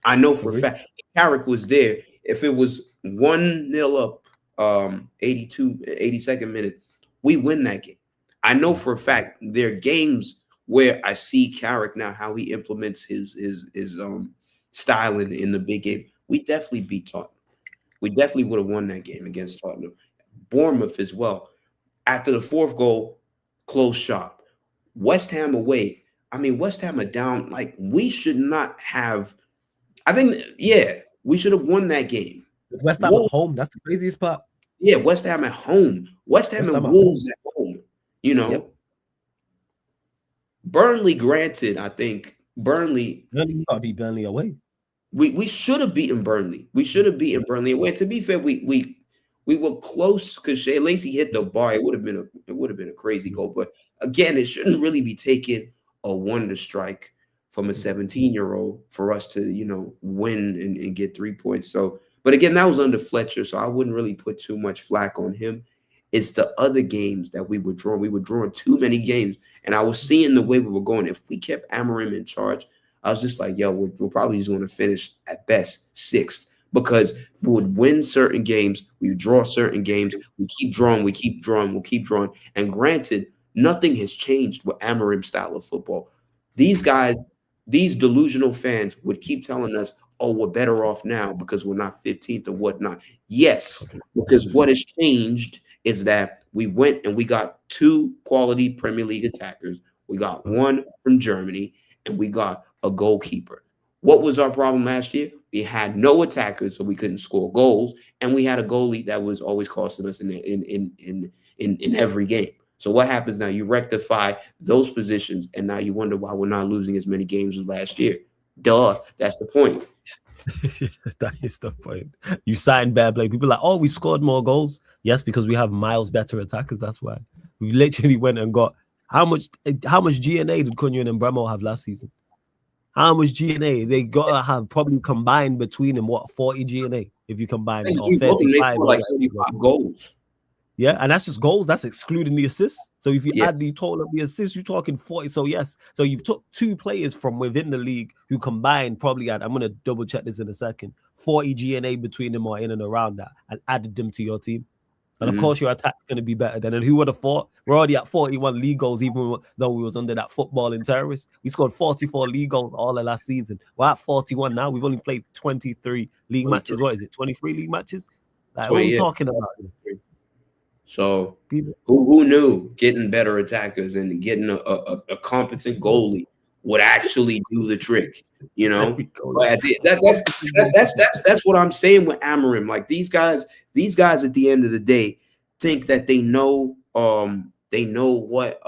I know for a fact. If Carrick was there, if it was 1-0 up, 82nd minute, we win that game. I know for a fact there are games where I see Carrick now, how he implements his style in the big game. We definitely beat Tottenham. We definitely would have won that game against Tottenham. Bournemouth as well. After the 4th goal, close shop. West Ham away. I mean, West Ham are down. Like, we should not have. I think, we should have won that game. West Ham at home. That's the craziest part. Yeah, West Ham at home. West Ham and Wolves at home. Yep. Burnley, granted, I think Burnley got to beat Burnley away. We should have beaten Burnley. We should have beaten Burnley away. To be fair, we We were close because Shea Lacey hit the bar. It would have been a crazy goal. But again, it shouldn't really be taking a wonder strike from a 17-year-old for us to, win and get 3 points. So, but again, that was under Fletcher, so I wouldn't really put too much flack on him. It's the other games that we were drawing. We were drawing too many games, and I was seeing the way we were going. If we kept Amorim in charge, I was just like, yo, we're probably just going to finish at best sixth, because we would win certain games, we would draw certain games, we keep drawing, we'll keep drawing. And granted, nothing has changed with Amorim's style of football. These guys, these delusional fans would keep telling us, oh, we're better off now because we're not 15th or whatnot. Yes, because what has changed is that we went and we got 2 quality Premier League attackers. We got one from Germany, and we got a goalkeeper. What was our problem last year? We had no attackers, so we couldn't score goals, and we had a goalie that was always costing us in every game. So what happens now? You rectify those positions, and now you wonder why we're not losing as many games as last year. Duh, that's the point. That is the point. You signed bad play. People are like, oh, we scored more goals. Yes, because we have miles better attackers. That's why. We literally went and got how much GNA did Cunha and Bremo have last season? How much GNA? They gotta have probably combined between them 40 GNA if you combine it. Or 35, like 35 goals. Yeah, and that's just goals. That's excluding the assists. So if you add the total of the assists, you're talking 40. So yes, so you've took 2 players from within the league who combined probably had, I'm gonna double check this in a second, 40 GNA between them or in and around that, and added them to your team. And of course, your attack's going to be better than. And who would have thought? We're already at 41 league goals, even though we was under that footballing terrorist. We scored 44 league goals all of last season. We're at 41 now. We've only played 23 league matches. What is it? 23 league matches? Like, what are we talking about? So who knew getting better attackers and getting a competent goalie would actually do the trick? But that's what I'm saying with Amorim. Like these guys at the end of the day think that they know what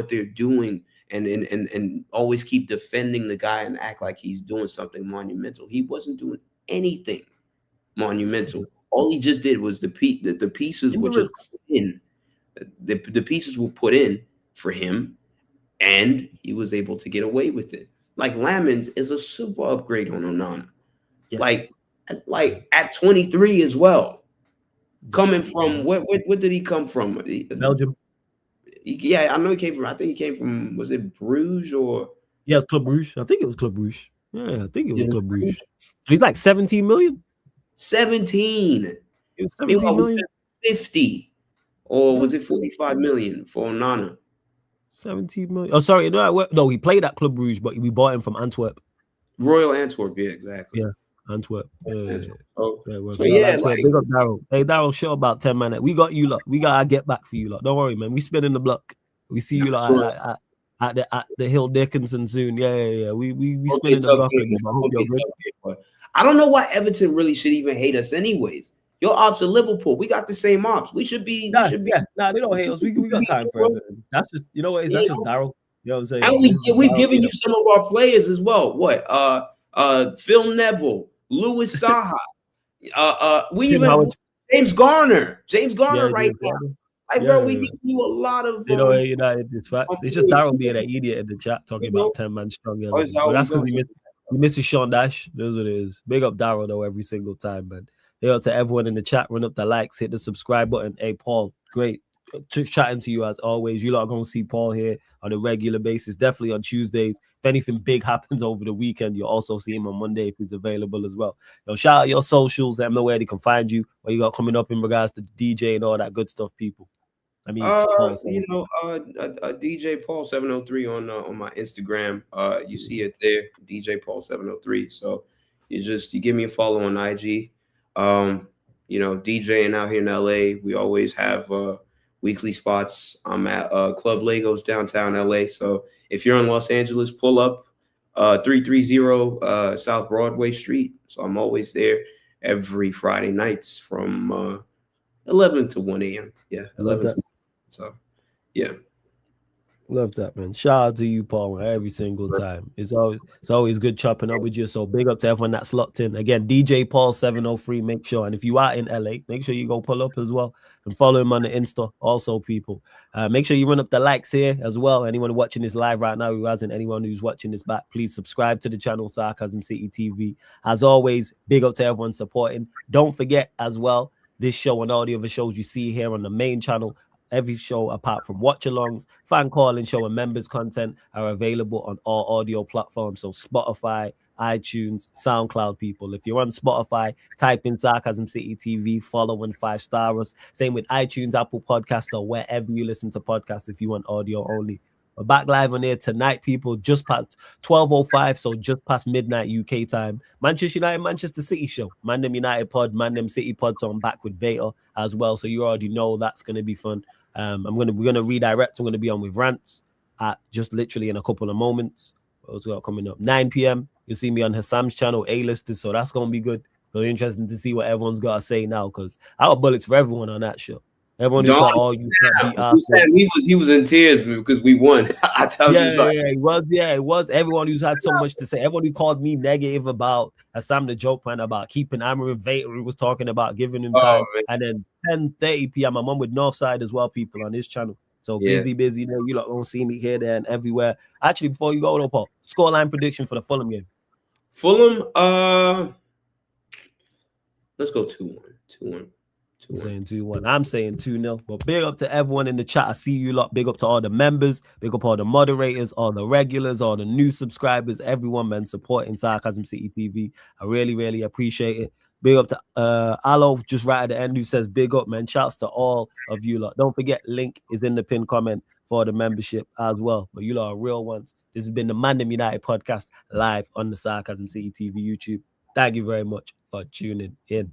they're doing and always keep defending the guy and act like he's doing something monumental. He wasn't doing anything monumental. All he just did was the pieces were just put in. The pieces were put in for him, and he was able to get away with it. Like Lamens is a super upgrade on Onana. Yes. Like at 23 as well. Coming from what did he come from? Belgium. Yeah, I know he came from. I think he came from. Was it Bruges or? Yeah, it's Club Bruges. I think it was Club Bruges. Yeah, I think it was Club Bruges. He's like 17 million. 17. It was 17 million. 50, or was it 45 million for Onana? 17 million. Oh, sorry, no, he played at Club Bruges, but we bought him from Antwerp. Royal Antwerp, yeah, exactly. Yeah, Antwerp. Yeah. So like, big up Daryl. Hey, Daryl, show about 10 minutes. We got you lot. We got our get back for you lot. Don't worry, man. We spinning the block. We see you lot at the Hill Dickinson soon. Yeah. We spinning the block. I don't know why Everton really should even hate us, anyways. Your ops are Liverpool. We got the same ops. We should be. Nah, they don't hate us. We got time for it. That's just, that's just Daryl. You know what I'm saying? And we've given you some of our players as well. What? Phil Neville, Louis Saha. We even James Garner. Right now. Like, bro, we give you a lot of. United. It's facts. It's just Daryl being an idiot in the chat talking about 10-man strong. But that's because we miss Sean Dash. That's what it is. Big up Daryl though every single time, man. To everyone in the chat, run up the likes, hit the subscribe button. Hey, Paul, great chatting to you as always. You lot are going to see Paul here on a regular basis, definitely on Tuesdays. If anything big happens over the weekend, you'll also see him on Monday if he's available as well. Shout out your socials. Let them know where they can find you, what you got coming up in regards to DJ and all that good stuff, people. I mean, DJ Paul 703 on my Instagram. You see it there, DJ Paul 703. So you give me a follow on IG. DJing out here in LA, we always have weekly spots. I'm at Club Legos downtown LA. So if you're in Los Angeles, pull up 330 South Broadway Street. So I'm always there every Friday nights from 11 to 1 a.m. Yeah, 11 to 1. So, yeah. Love that, man. Shout out to you, Paul, every single time. It's always good chopping up with you. So big up to everyone that's locked in. Again, DJ Paul 703. Make sure, and if you are in LA, make sure you go pull up as well and follow him on the Insta. Also, people, make sure you run up the likes here as well. Anyone watching this live right now who hasn't, anyone who's watching this back, please subscribe to the channel Sarcasm City TV. As always, big up to everyone supporting. Don't forget as well, this show and all the other shows you see here on the main channel. Every show apart from watch-alongs, fan calling show, and members content are available on all audio platforms. So Spotify, iTunes, SoundCloud, people. If you're on Spotify, type in Sarcasm City TV, follow and 5-star us. Same with iTunes, Apple Podcast, or wherever you listen to podcasts if you want audio only. We're back live on air tonight, people, just past 12:05, so just past midnight UK time. Manchester United, Manchester City show. ManDem United pod, ManDem City pod, so I'm back with Vader as well, so you already know that's going to be fun. We're gonna redirect. I'm going to be on with rants at just literally in a couple of moments. What's got coming up? 9 p.m. You'll see me on Hassam's channel, A-Listers, so that's going to be good. So interesting to see what everyone's got to say now, because I got bullets for everyone on that show. Everyone who said, "Oh, you can't beat Arsenal." He was in tears because we won. It was. Everyone who's had so much to say, everyone who called me negative about Hassam the joke man about keeping Amr and Vader, who was talking about giving him time, and then 10:30 p.m. I'm on with Northside as well, people on his channel. So busy there. You lot don't see me here, there, and everywhere. Actually, before you go, though, Paul, scoreline prediction for the Fulham game. Fulham, let's go 2-1. 2-1. I'm saying 2-1. I'm saying 2-0. But big up to everyone in the chat. I see you lot. Big up to all the members. Big up all the moderators, all the regulars, all the new subscribers, everyone, man, supporting Sarcasm City TV. I really, really appreciate it. Big up to Alo, just right at the end, who says big up, man. Shouts to all of you lot. Don't forget, link is in the pinned comment for the membership as well. But you lot are real ones. This has been the ManDem United podcast live on the Sarcasm City TV YouTube. Thank you very much for tuning in.